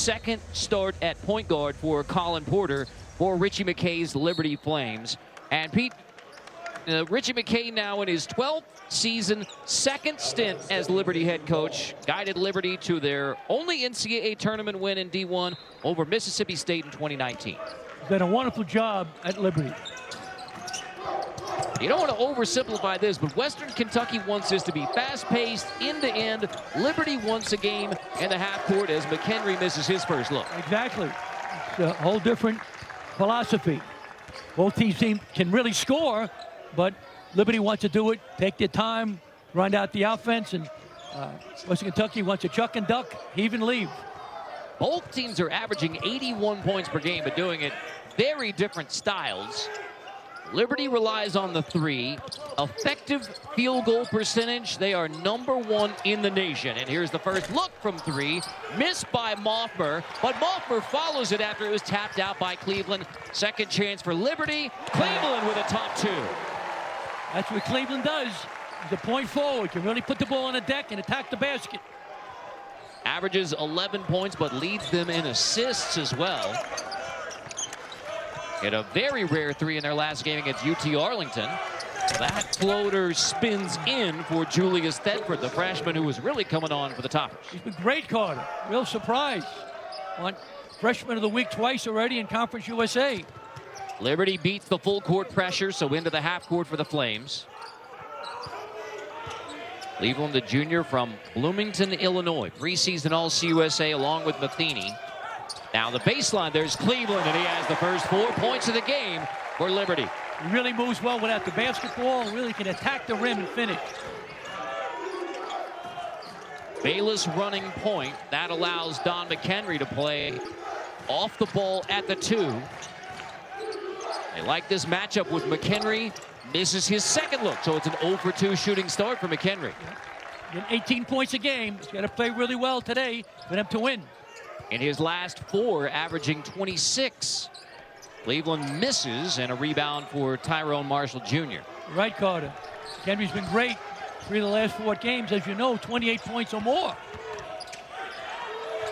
second start at point guard for Colin Porter for Richie McKay's Liberty Flames. And Pete, Richie McKay now in his 12th season, second stint as Liberty head coach, guided Liberty to their only NCAA tournament win in D1 over Mississippi State in 2019. He's done a wonderful job at Liberty. You don't want to oversimplify this, but Western Kentucky wants this to be fast-paced, end-to-end. Liberty wants a game in the half court as McHenry misses his first look. Exactly. It's a whole different philosophy. Both teams can really score, but Liberty wants to do it, take their time, run out the offense, and Western Kentucky wants to chuck and duck, heave and leave. Both teams are averaging 81 points per game, but doing it very different styles. Liberty relies on the three. Effective field goal percentage, they are #1 in the nation. And here's the first look from three. Missed by Moffmer, but Moffmer follows it after it was tapped out by Cleveland. Second chance for Liberty. Cleveland with a top two. That's what Cleveland does. The point forward can really put the ball on the deck and attack the basket. Averages 11 points, but leads them in assists as well. Hit a very rare three in their last game against UT Arlington. That floater spins in for Julius Thedford, the freshman who was really coming on for the Toppers. He's been great, Carter. Real surprise. Won Freshman of the Week twice already in Conference USA. Liberty beats the full court pressure, so into the half court for the Flames. Cleveland, the junior from Bloomington, Illinois. Preseason All-CUSA along with Matheny. Now the baseline, there's Cleveland, and he has the first 4 points of the game for Liberty. He really moves well without the basketball, really can attack the rim and finish. Bayless running point. That allows Don McHenry to play off the ball at the 2. They like this matchup with McHenry. Misses his second look, so it's an 0 for 2 shooting start for McHenry. 18 points a game. He's got to play really well today for them to win. In his last 4, averaging 26. Cleveland misses, and a rebound for Tyrone Marshall Jr. Right, Carter. Henry's been great. 3 of the last 4 games, as you know, 28 points or more.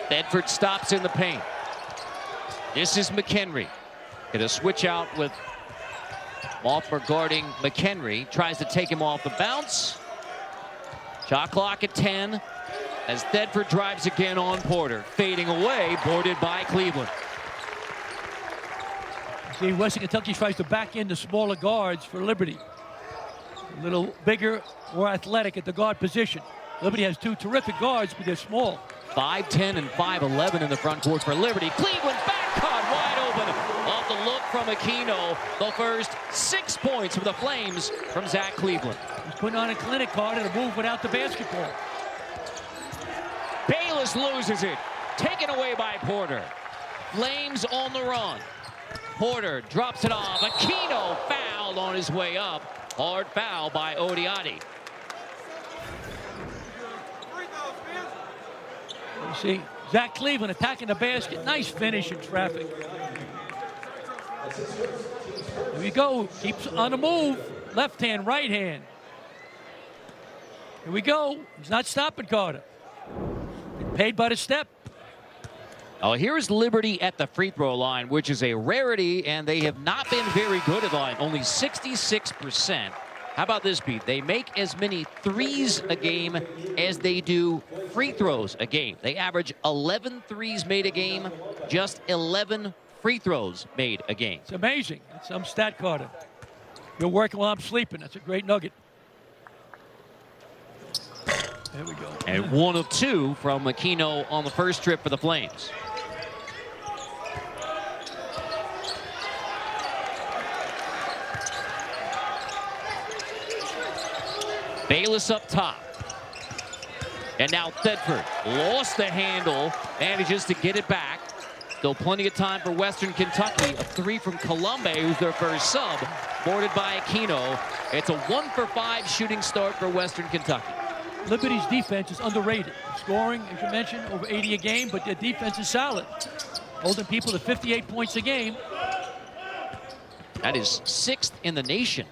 Thedford stops in the paint. This is McHenry. Gonna switch out with Moffmer guarding McHenry. Tries to take him off the bounce. Shot clock at 10. As Thedford drives again on Porter. Fading away, boarded by Cleveland. See, Western Kentucky tries to back in the smaller guards for Liberty. A little bigger, more athletic at the guard position. Liberty has 2 terrific guards, but they're small. 5'10" and 5'11" in the front court for Liberty. Cleveland back cut wide open. Off the look from Aquino. The first 6 points for the Flames from Zach Cleveland. He's putting on a clinic, Carter, to move without the basketball. Bayless loses it. Taken away by Porter. Flames on the run. Porter drops it off. Aquino fouled on his way up. Hard foul by Odiati. You see, Zach Cleveland attacking the basket. Nice finish in traffic. Here we go. Keeps on the move. Left hand, right hand. Here we go. He's not stopping, Carter. Paid by the step. Oh, here's Liberty at the free throw line, which is a rarity, and they have not been very good at the line. Only 66%. How about this, Pete? They make as many threes a game as they do free throws a game. They average 11 threes made a game, just 11 free throws made a game. It's amazing. It's some stat, Carter. You're working while I'm sleeping. That's a great nugget. There we go. And 1 of 2 from Aquino on the first trip for the Flames. Bayless up top. And now Thedford lost the handle, manages to get it back. Still plenty of time for Western Kentucky. A 3 from Colombe, who's their first sub, boarded by Aquino. It's a 1 for 5 shooting start for Western Kentucky. Liberty's defense is underrated. Scoring, as you mentioned, over 80 a game, but their defense is solid. Holding people to 58 points a game. That is 6th in the nation.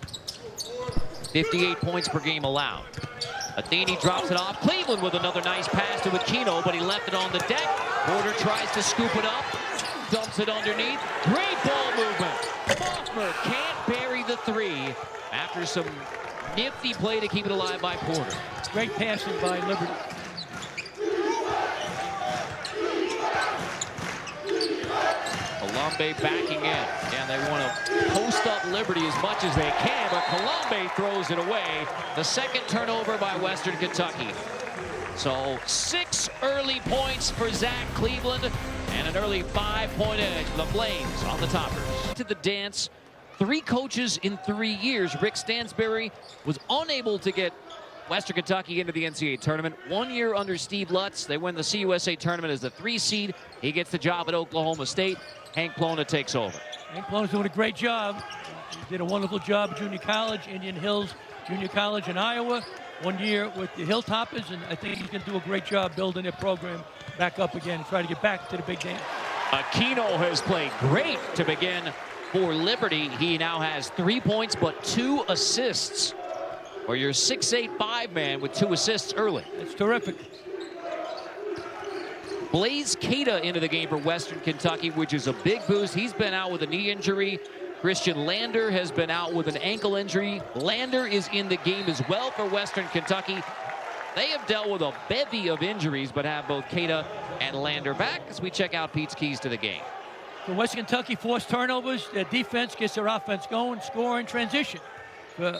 58 points per game allowed. Athene drops it off. Cleveland with another nice pass to Aquino, but he left it on the deck. Porter tries to scoop it up, dumps it underneath. Great ball movement. Faulkner can't bury the three after some nifty play to keep it alive by Porter. Great passing by Liberty. Colombe backing in. And they want to post up Liberty as much as they can, but Colombe throws it away. The second turnover by Western Kentucky. So 6 early points for Zach Cleveland and an early 5-point edge for the Flames on the toppers. To the dance, 3 coaches in 3 years. Rick Stansberry was unable to get Western Kentucky into the NCAA tournament. 1 year under Steve Lutz. They win the CUSA tournament as the 3 seed. He gets the job at Oklahoma State. Hank Plona takes over. Hank Plona's doing a great job. He did a wonderful job at junior college, Indian Hills Junior College in Iowa. 1 year with the Hilltoppers, and I think he's going to do a great job building their program back up again and try to get back to the big dance. Aquino has played great to begin for Liberty. He now has 3 points but 2 assists. Or your 6'8" 5-man with 2 assists early. It's terrific. Blaze Keita into the game for Western Kentucky, which is a big boost. He's been out with a knee injury. Christian Lander has been out with an ankle injury. Lander is in the game as well for Western Kentucky. They have dealt with a bevy of injuries, but have both Keita and Lander back as we check out Pete's keys to the game. For Western Kentucky, forced turnovers. Their defense gets their offense going, score, and transition. For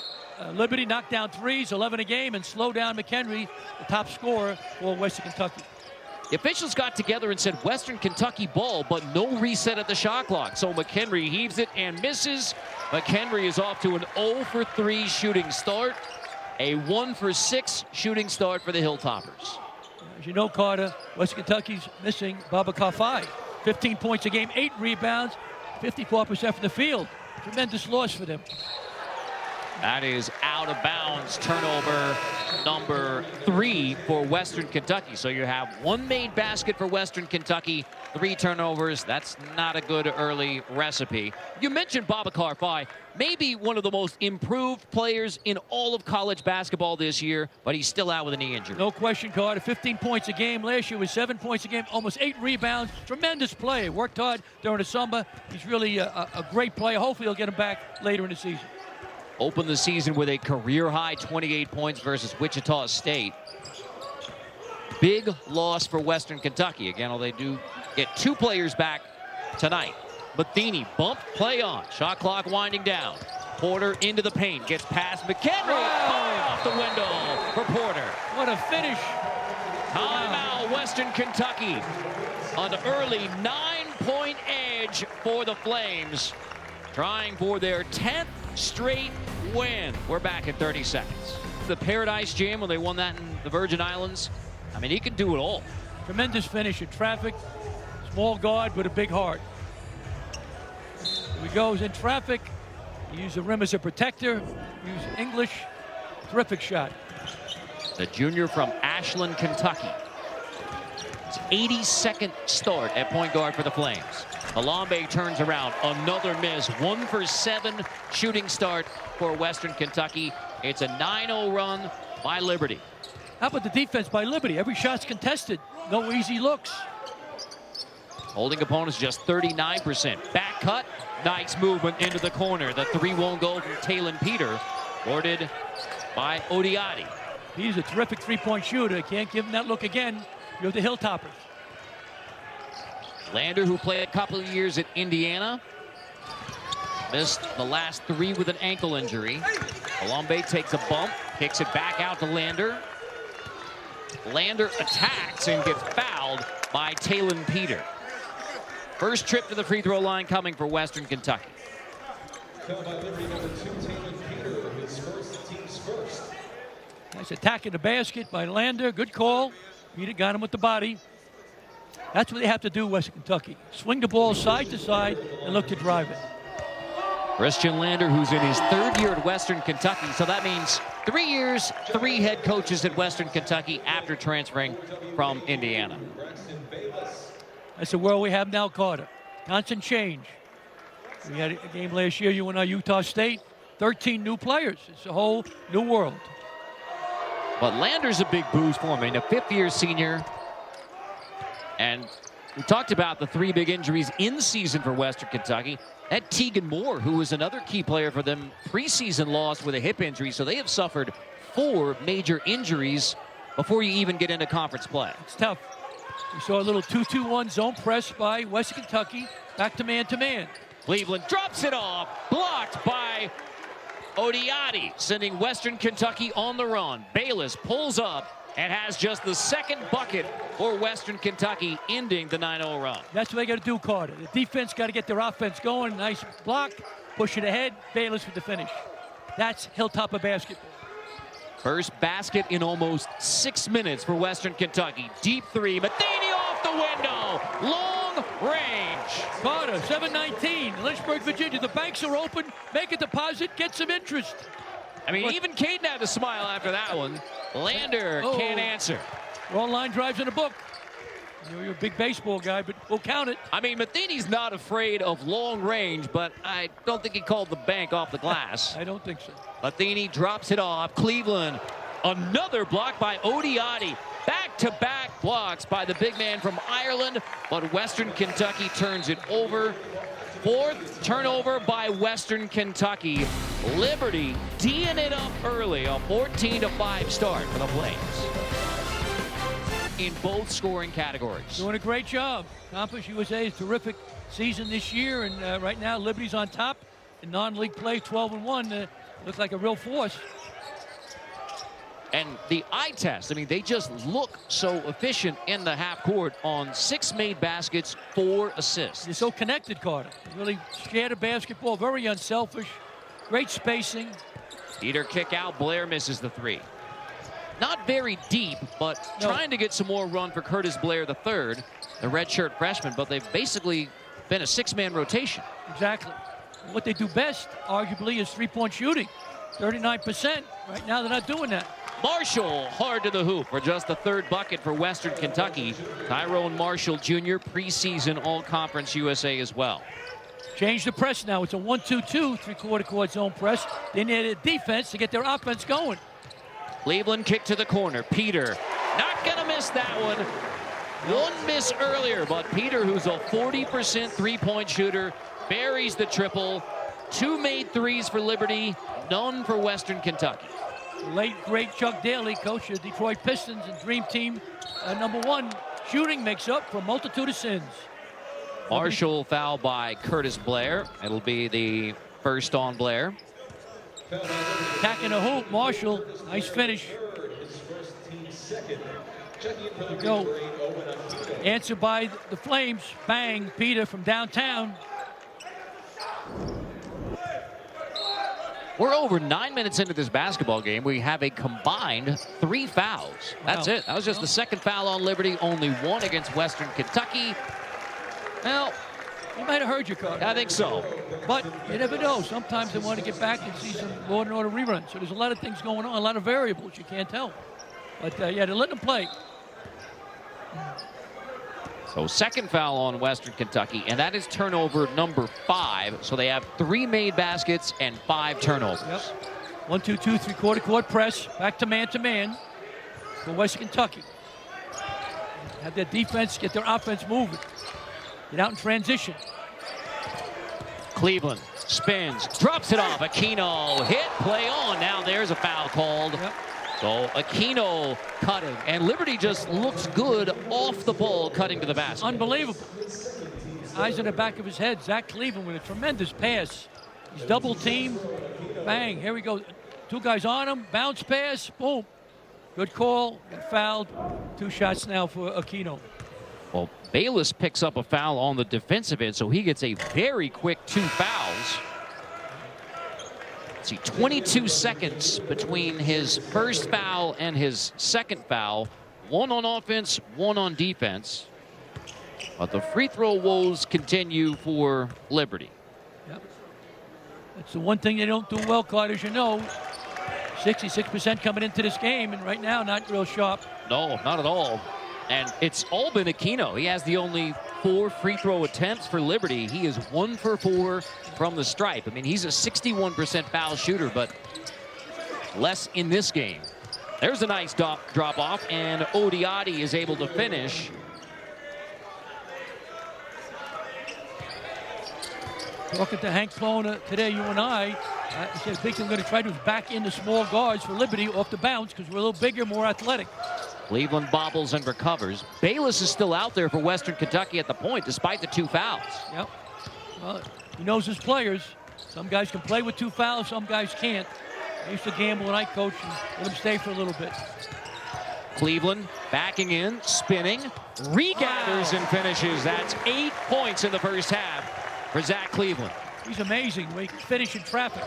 Liberty, knock down threes, 11 a game, and slow down McHenry, the top scorer for Western Kentucky. The officials got together and said Western Kentucky ball, but no reset at the shot clock. So McHenry heaves it and misses. McHenry is off to an 0 for 3 shooting start. A 1 for 6 shooting start for the Hilltoppers. As you know, Carter, Western Kentucky's missing Babacar 5. 15 points a game, 8 rebounds, 54% from the field. Tremendous loss for them. That is out of bounds, turnover number 3 for Western Kentucky. So you have 1 made basket for Western Kentucky, 3 turnovers. That's not a good early recipe. You mentioned Babacar Faye, maybe one of the most improved players in all of college basketball this year, but he's still out with a knee injury. No question, Carter. 15 points a game. Last year was 7 points a game, almost 8 rebounds. Tremendous play. Worked hard during the summer. He's really a great player. Hopefully he'll get him back later in the season. Opened the season with a career-high 28 points versus Wichita State. Big loss for Western Kentucky. Again, they do get 2 players back tonight. Matheny bumped play on. Shot clock winding down. Porter into the paint. Gets past McHenry. Off the window for Porter. What a finish. Timeout, Western Kentucky. An early 9-point edge for the Flames. Trying for their 10th straight win. We're back in 30 seconds. The Paradise Jam when they won that in the Virgin Islands. I mean, he can do it all. Tremendous finish in traffic. Small guard with a big heart. Here he goes in traffic. He used the rim as a protector. Used English. Terrific shot. The junior from Ashland, Kentucky. His 82nd start at point guard for the Flames. Colombe turns around, another miss. 1 for 7 shooting start for Western Kentucky. It's a 9-0 run by Liberty. How about the defense by Liberty? Every shot's contested. No easy looks. Holding opponents just 39%. Back cut, nice movement into the corner. The 3 won't go from Talon Peter, boarded by Odiati. He's a terrific 3-point shooter. Can't give him that look again. You're the Hilltoppers. Lander, who played a couple of years at Indiana, missed the last 3 with an ankle injury. Colombe takes a bump, kicks it back out to Lander. Lander attacks and gets fouled by Talon Peter. First trip to the free throw line coming for Western Kentucky. Nice attack in the basket by Lander. Good call. Peter got him with the body. That's what they have to do, Western Kentucky. Swing the ball side to side and look to drive it. Christian Lander, who's in his 3rd year at Western Kentucky. So that means 3 years, 3 head coaches at Western Kentucky after transferring from Indiana. That's the world we have now, Carter. Constant change. We had a game last year, UNI Utah State. 13 new players. It's a whole new world. But Lander's a big boost for him. A 5th-year senior. And We talked about the 3 big injuries in season for Western Kentucky. That Tegan Moore, who was another key player for them, preseason lost with a hip injury. So they have suffered 4 major injuries before you even get into conference play. It's tough. We saw a little 2-2-1 zone press by Western Kentucky. Back to man-to-man. Cleveland drops it off, blocked by Odiati, sending Western Kentucky on the run. Bayless pulls up and has just the 2nd bucket for Western Kentucky, ending the 9-0 run. That's what they got to do, Carter. The defense got to get their offense going. Nice block, push it ahead. Bayless with the finish. That's Hilltopper basketball. First basket in almost 6 minutes for Western Kentucky. Deep 3, Matheny off the window, long range. Carter, 7:19, Lynchburg, Virginia. The banks are open. Make a deposit, get some interest. I mean, even Caden had to smile after that one. Lander can't answer. Wrong line drives in the book. You're a big baseball guy, but we'll count it. I mean, Matheny's not afraid of long range, but I don't think he called the bank off the glass. I don't think so. Matheny drops it off. Cleveland, another block by Odiati. Back-to-back blocks by the big man from Ireland, but Western Kentucky turns it over. 4th turnover by Western Kentucky. Liberty D'ing it up early, a 14-5 start for the Flames in both scoring categories. Doing a great job. Campus USA is a terrific season this year, and right now Liberty's on top in non-league play, 12-1. Looks like a real force. And the eye test, I mean, they just look so efficient in the half court on 6 made baskets, 4 assists. You're so connected, Carter. You really share the basketball, very unselfish, great spacing. Peter kick out, Blair misses the 3. Not very deep, but trying to get some more run for Curtis Blair III, the redshirt freshman, but they've basically been a 6-man rotation. Exactly. And what they do best, arguably, is 3-point shooting. 39%. Right now, they're not doing that. Marshall hard to the hoop for just the 3rd bucket for Western Kentucky. Tyrone Marshall Jr., preseason All-Conference USA as well. Change the press now. It's a 1-2-2, 3/4 court zone press. They need a defense to get their offense going. Cleveland kick to the corner. Peter not going to miss that one. One miss earlier, but Peter, who's a 40% 3-point shooter, buries the triple. 2 made 3s for Liberty, none for Western Kentucky. The late, great Chuck Daly, coach of Detroit Pistons and Dream Team #1. Shooting makes up for a multitude of sins. Marshall fouled by Curtis Blair. It'll be the first on Blair. Attacking the hoop, Marshall, nice finish. There we go. Answer by the Flames, bang, Peter from downtown. We're over 9 minutes into this basketball game. We have a combined 3 fouls. That's it. That was just the 2nd foul on Liberty, only 1 against Western Kentucky. Well, he might have heard you, Carter. I think so. But you never know. Sometimes they want to get back and see some Law and Order reruns. So there's a lot of things going on, a lot of variables you can't tell. But yeah, they're letting them play. So 2nd foul on Western Kentucky, and that is turnover number 5. So they have 3 made baskets and 5 turnovers. Yep. 1-2-2, 3/4 court press, back to man for Western Kentucky. Have their defense get their offense moving. Get out in transition. Cleveland spins, drops it off. Aquino hit, play on. Now there's a foul called. Yep. So Aquino cutting, and Liberty just looks good off the ball, cutting to the basket. Unbelievable. Eyes in the back of his head. Zach Cleveland with a tremendous pass. He's double teamed. Bang, here we go. 2 guys on him, bounce pass, boom. Good call, got fouled. 2 shots now for Aquino. Well, Bayless picks up a foul on the defensive end, so he gets a very quick 2 fouls. See, 22 seconds between his first foul and his 2nd foul. 1 on offense, 1 on defense. But the free throw woes continue for Liberty. Yep. That's the one thing they don't do well, Carter, as you know. 66% coming into this game, and right now not real sharp. No, not at all. And it's all been Aquino. He has the only 4 free throw attempts for Liberty. He is 1 for 4 from the stripe. I mean, he's a 61% foul shooter, but less in this game. There's a nice drop off, and Odiati is able to finish. Talking to Hank Plona today, you and I, he said the big thing we're going to try to do is back in the small guards for Liberty off the bounce because we're a little bigger, more athletic. Cleveland bobbles and recovers. Bayless is still out there for Western Kentucky at the point, despite the 2 fouls. Yep. Well, he knows his players. Some guys can play with 2 fouls, some guys can't. I used to gamble when I coached and let them stay for a little bit. Cleveland backing in, spinning, regathers and finishes. That's 8 points in the first half for Zach Cleveland. He's amazing the way he can finish in traffic.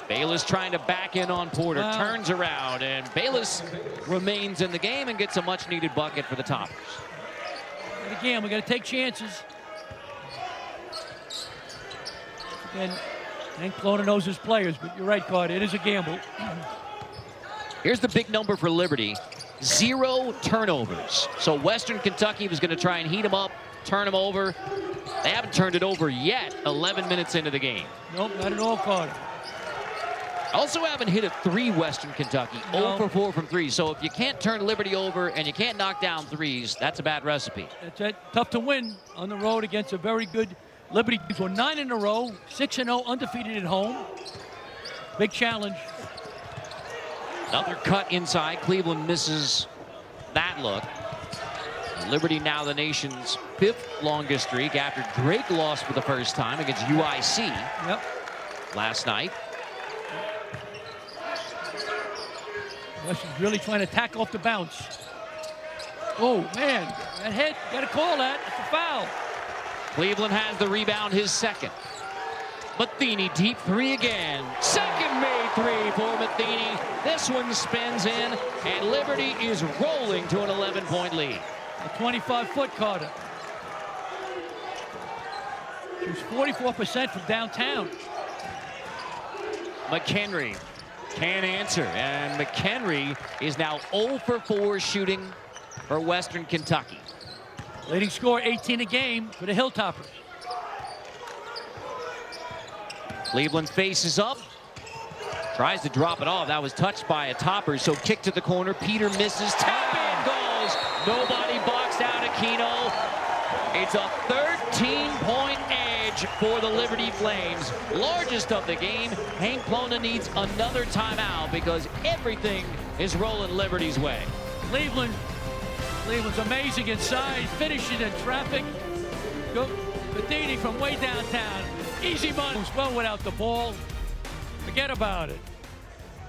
Bayless trying to back in on Porter, turns around, and Bayless remains in the game and gets a much-needed bucket for the Toppers. And again, we got to take chances. And Hank Plona knows his players, but you're right, Carter, it is a gamble. Here's the big number for Liberty, 0 turnovers. So Western Kentucky was going to try and heat them up, turn them over. They haven't turned it over yet, 11 minutes into the game. Nope, not at all, Carter. Also haven't hit a 3, Western Kentucky. No. 0 for 4 from 3. So if you can't turn Liberty over and you can't knock down threes, that's a bad recipe. That's it. Tough to win on the road against a very good Liberty. So 9 in a row, 6-0, undefeated at home. Big challenge. Another cut inside. Cleveland misses that look. Liberty now the nation's 5th longest streak after Drake lost for the first time against UIC last night. Weston's really trying to attack off the bounce. Oh, man, that hit, got to call that. It's a foul. Cleveland has the rebound, his second. Matheny, deep 3 again. Second made 3 for Matheny. This one spins in, and Liberty is rolling to an 11-point lead. A 25-foot Carter. Shoots 44% from downtown. McHenry can't answer, and McHenry is now 0 for 4 shooting for Western Kentucky. Leading score 18 a game for the Hilltoppers. Cleveland faces up, tries to drop it off. That was touched by a Topper, so kick to the corner. Peter misses, tap in goes. Nobody boxed out Aquino. It's a 13-point edge for the Liberty Flames. Largest of the game. Hank Plona needs another timeout because everything is rolling Liberty's way. Cleveland's amazing inside, finishing in traffic. Go Matheny from way downtown. Easy money. Well without the ball. Forget about it.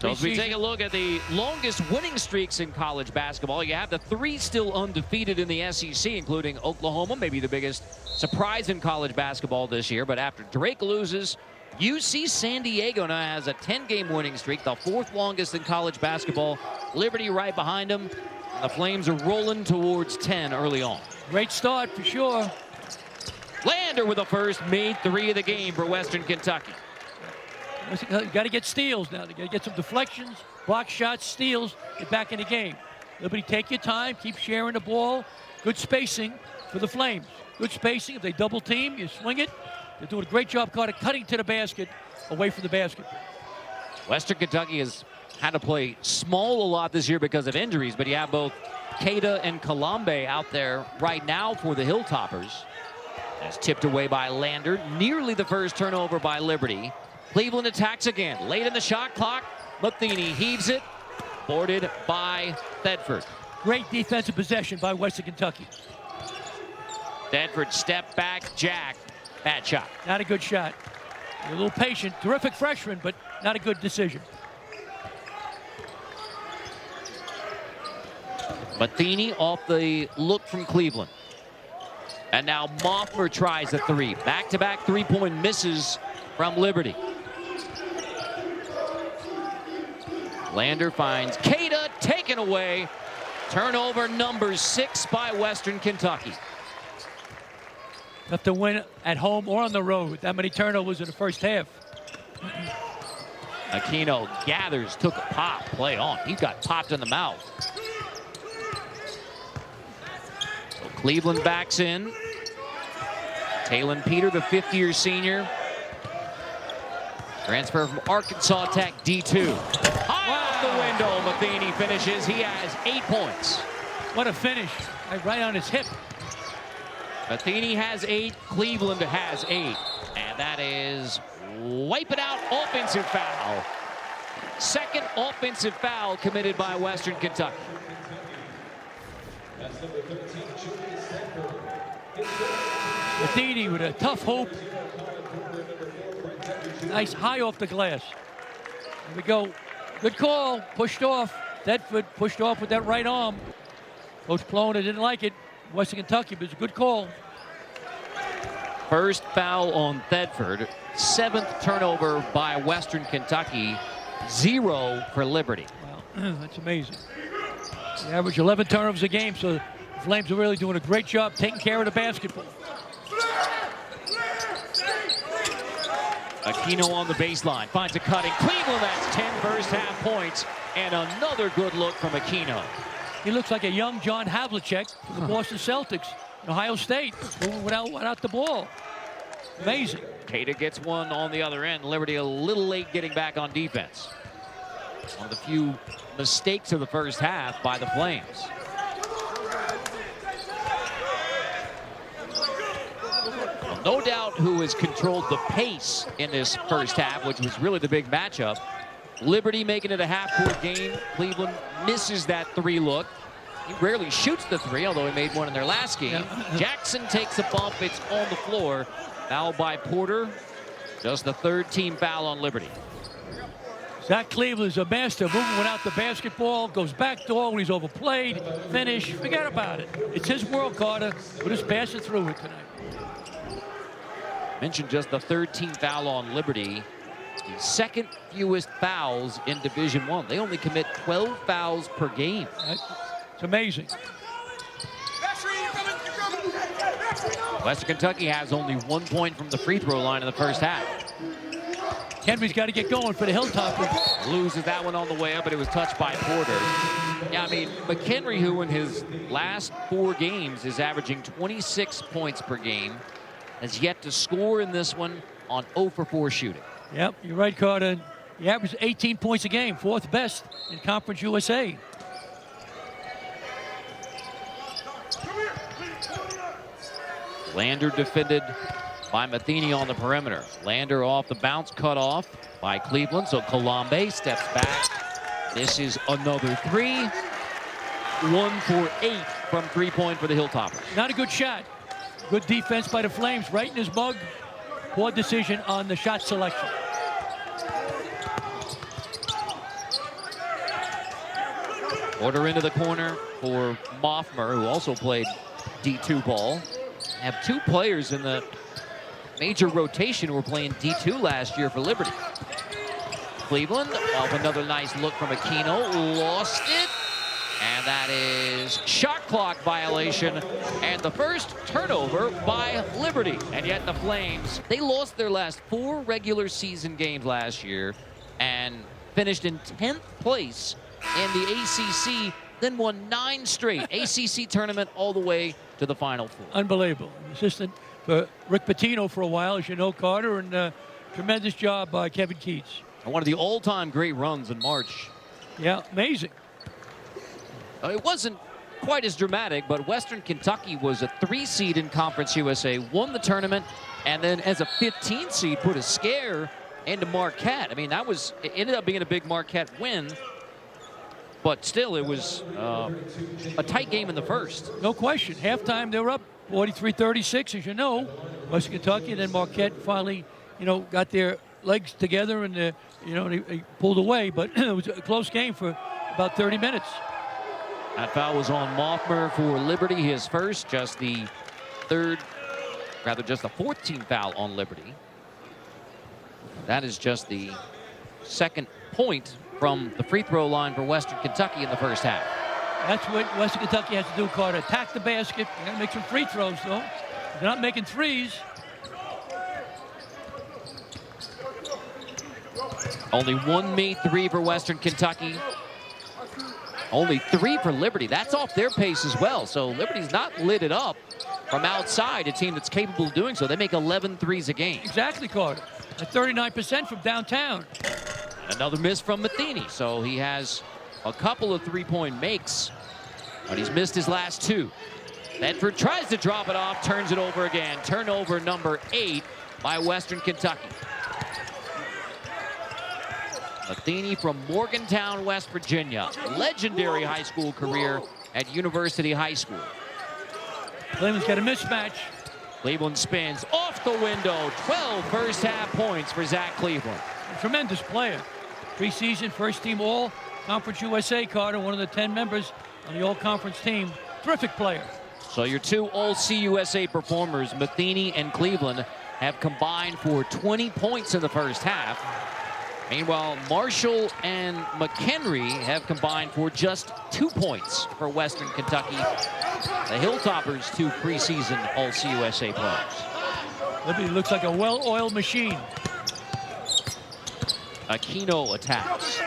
So as we take a look at the longest winning streaks in college basketball, you have the 3 still undefeated in the SEC, including Oklahoma, maybe the biggest surprise in college basketball this year. But after Drake loses, UC San Diego now has a 10-game winning streak, the 4th longest in college basketball. Liberty right behind them. The Flames are rolling towards 10 early on. Great start for sure. Lander with the first, made 3 of the game for Western Kentucky. You got to get steals now. You got to get some deflections, block shots, steals, get back in the game. Liberty, take your time, keep sharing the ball. Good spacing for the Flames. Good spacing. If they double team, you swing it. They're doing a great job cutting to the basket, away from the basket. Western Kentucky has had to play small a lot this year because of injuries, but you have both Keita and Kalambe out there right now for the Hilltoppers. That's tipped away by Lander. Nearly the first turnover by Liberty. Cleveland attacks again. Late in the shot clock. Matheny heaves it. Boarded by Thedford. Great defensive possession by Western Kentucky. Thedford step back, jack. Bad shot. Not a good shot. You're a little patient. Terrific freshman, but not a good decision. Matheny off the look from Cleveland. And now Moffler tries the 3. Back-to-back 3-point misses from Liberty. Lander finds Keita, taken away. Turnover number 6 by Western Kentucky. Have to win at home or on the road. That many turnovers in the first half. Aquino gathers, took a pop, play on. He got popped in the mouth. So Cleveland backs in. Talon Peter, the 5th-year senior. Transfer from Arkansas Tech, D2. High off the window, Matheny finishes. He has 8 points. What a finish. Right on his hip. Matheny has 8. Cleveland has 8. And that is wipe it out offensive foul. Second offensive foul committed by Western Kentucky. Matheny with a tough hoop. Nice high off the glass. Here we go. Good call. Pushed off. Thetford pushed off with that right arm. Coach Plona didn't like it. Western Kentucky, but it's a good call. First foul on Thetford. 7th turnover by Western Kentucky. 0 for Liberty. Wow, that's amazing. They average 11 turnovers a game, so the Flames are really doing a great job taking care of the basketball. Aquino on the baseline, finds a cutting. Cleveland, that's 10 first-half points, and another good look from Aquino. He looks like a young John Havlicek from the Boston Celtics in Ohio State, moving without the ball. Amazing. Tata gets one on the other end. Liberty a little late getting back on defense. One of the few mistakes of the first half by the Flames. Well, no doubt who has controlled the pace in this first half, which was really the big matchup. Liberty making it a half-court game. Cleveland misses that 3 look. He rarely shoots the 3, although he made one in their last game. Jackson takes a bump. It's on the floor. Foul by Porter. Just the 3rd team foul on Liberty. Zach Cleveland is a master moving without the basketball. Goes back door when he's overplayed. Finish. Forget about it. It's his world, Carter. We'll just pass it through it tonight. Mentioned just the 3rd team foul on Liberty. The 2nd fewest fouls in Division I. They only commit 12 fouls per game. It's amazing. Western Kentucky has only 1 point from the free throw line in the first half. Henry's got to get going for the Hilltoppers. Loses that one on the way up, but it was touched by Porter. Yeah, I mean, McHenry, who in his last 4 games is averaging 26 points per game, has yet to score in this one on 0 for 4 shooting. Yep, you're right, Carter. He averaged 18 points a game, 4th best in Conference USA. Lander defended by Matheny on the perimeter. Lander off the bounce, cut off by Cleveland. So Colombe steps back. This is another 3. 1 for 8 from 3-point for the Hilltoppers. Not a good shot. Good defense by the Flames, right in his mug. Poor decision on the shot selection. Order into the corner for Moffmer, who also played D2 ball. Have 2 players in the major rotation who were playing D2 last year for Liberty. Cleveland, off another nice look from Aquino, lost it. And that is shot clock violation and the first turnover by Liberty. And yet the Flames, they lost their last 4 regular season games last year and finished in 10th place in the ACC, then won 9 straight ACC tournament all the way to the Final Four. Unbelievable. Assistant for Rick Pitino for a while, as you know, Carter, and tremendous job by Kevin Keats. And one of the all-time great runs in March. Yeah, amazing. It wasn't quite as dramatic, but Western Kentucky was a 3 seed in Conference USA, won the tournament, and then as a 15 seed put a scare into Marquette. I mean, it ended up being a big Marquette win, but still it was a tight game in the first. No question. Halftime, they were up 43-36, as you know. Western Kentucky, and then Marquette finally, got their legs together and, they pulled away, but it was a close game for about 30 minutes. That foul was on Moffmer for Liberty, his first, just the 4th team foul on Liberty. That is just the 2nd point from the free throw line for Western Kentucky in the first half. That's what Western Kentucky has to do, Carter. Attack the basket. They're going to make some free throws, though. They're not making threes. Only 1 made 3 for Western Kentucky. Only 3 for Liberty. That's off their pace as well. So Liberty's not lit it up from outside, a team that's capable of doing so. They make 11 threes a game. Exactly, Carter. At 39% from downtown. Another miss from Matheny. So he has a couple of 3-point makes, but he's missed his last 2. Bedford tries to drop it off, turns it over again. Turnover number 8 by Western Kentucky. Matheny from Morgantown, West Virginia. Legendary high school career at University High School. Cleveland's got a mismatch. Cleveland spins off the window. 12 first half points for Zach Cleveland. A tremendous player. Preseason first team all Conference USA, Carter, one of the 10 members on the all conference team. Terrific player. So your two all CUSA performers, Matheny and Cleveland, have combined for 20 points in the first half. Meanwhile, Marshall and McHenry have combined for just 2 points for Western Kentucky. The Hilltoppers, 2 preseason all CUSA players. Liberty looks like a well-oiled machine. Aquino attacks.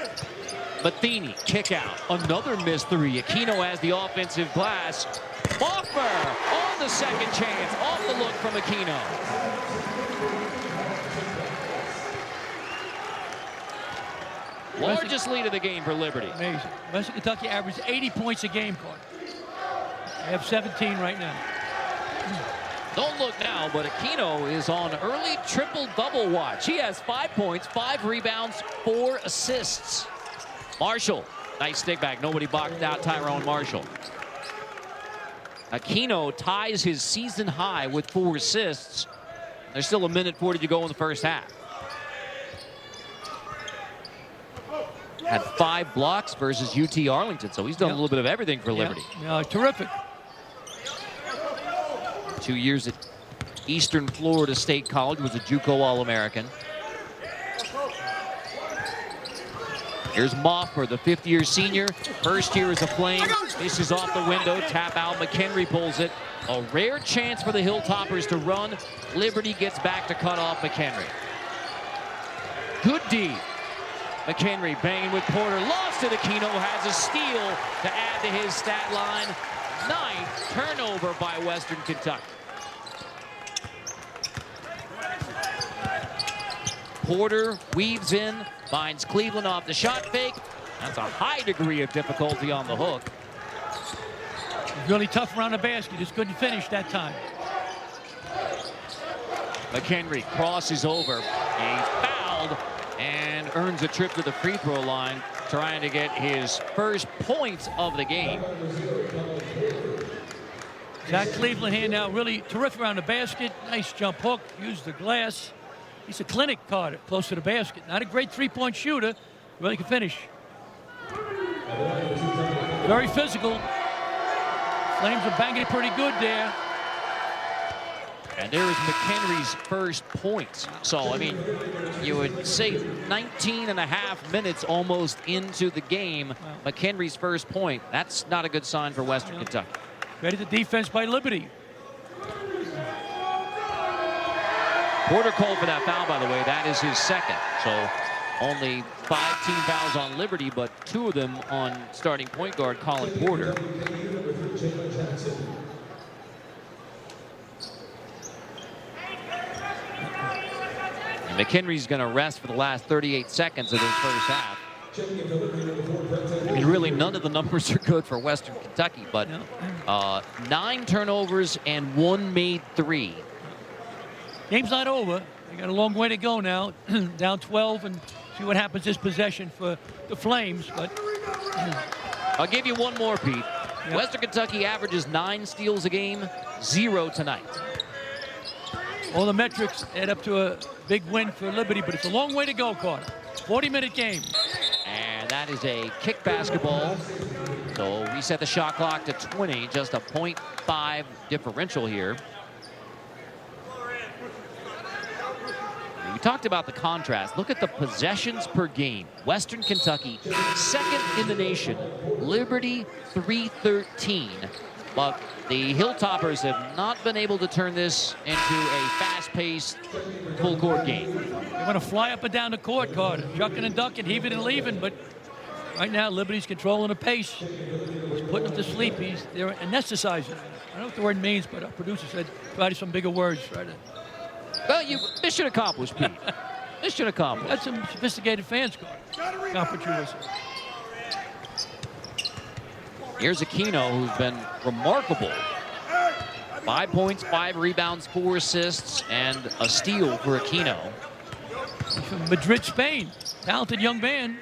Matheny, kick out. Another missed 3. Aquino has the offensive glass. Boffer on the second chance. Off the look from Aquino. Largest lead of the game for Liberty. Amazing. Western Kentucky averaged 80 points a game, Carter. They have 17 right now. Don't look now, but Aquino is on early triple-double watch. He has 5 points, 5 rebounds, 4 assists. Marshall, nice stick back. Nobody blocked out Tyrone Marshall. Aquino ties his season high with 4 assists. There's still 1:40 to go in the first half. Had 5 blocks versus UT Arlington, so he's done a little bit of everything for Liberty. Yeah, terrific. 2 years at Eastern Florida State College, was a JUCO All-American. Here's Moffer, the 5th-year senior. First year as a Flame. This is off the window. Tap out. McHenry pulls it. A rare chance for the Hilltoppers to run. Liberty gets back to cut off McHenry. Good D. McHenry banging with Porter. Lost it. Aquino has a steal to add to his stat line. 9th turnover by Western Kentucky. Porter weaves in, finds Cleveland off the shot fake. That's a high degree of difficulty on the hook. Really tough around the basket. Just couldn't finish that time. McHenry crosses over. He's fouled and earns a trip to the free throw line, trying to get his first points of the game. Zach Cleveland here now, really terrific around the basket. Nice jump hook, used the glass. He's a clinic, Carter, close to the basket. Not a great three-point shooter, really can finish. Very physical. Flames are banging it pretty good there. And there's McHenry's first points. So, I mean, you would say 19 and a half minutes almost into the game. McHenry's first point. That's not a good sign for Western Kentucky. Ready the defense by Liberty. Porter called for that foul, by the way. That is his second. So only 5 team fouls on Liberty, but 2 of them on starting point guard Colin Porter. And McHenry's going to rest for the last 38 seconds of this first half. I mean, really, none of the numbers are good for Western Kentucky, but 9 turnovers and 1 made 3. Game's not over. They got a long way to go now. Down 12, and see what happens this possession for the Flames. But I'll give you one more, Pete. Yep. Western Kentucky averages 9 steals a game, 0 tonight. All the metrics add up to a big win for Liberty, but it's a long way to go, Carter. 40-minute game. And that is a kick basketball. So we set the shot clock to 20, just a 0.5 differential here. We talked about the contrast. Look at the possessions per game. Western Kentucky, 2nd in the nation. Liberty, 313. But the Hilltoppers have not been able to turn this into a fast-paced, full-court game. They want to fly up and down the court, Carter. Jucking and ducking, heaving and leaving. But right now, Liberty's controlling the pace. He's putting them to sleep. They're anesthetizing. I don't know what the word means, but our producer said try some bigger words. Right? Well, mission accomplished, Pete. Mission accomplished. That's some sophisticated fans, Carter. Conference USA. Here's Aquino, who's been remarkable 5 points, 5 rebounds, 4 assists, and a steal for Aquino. He's from Madrid, Spain. Talented young man.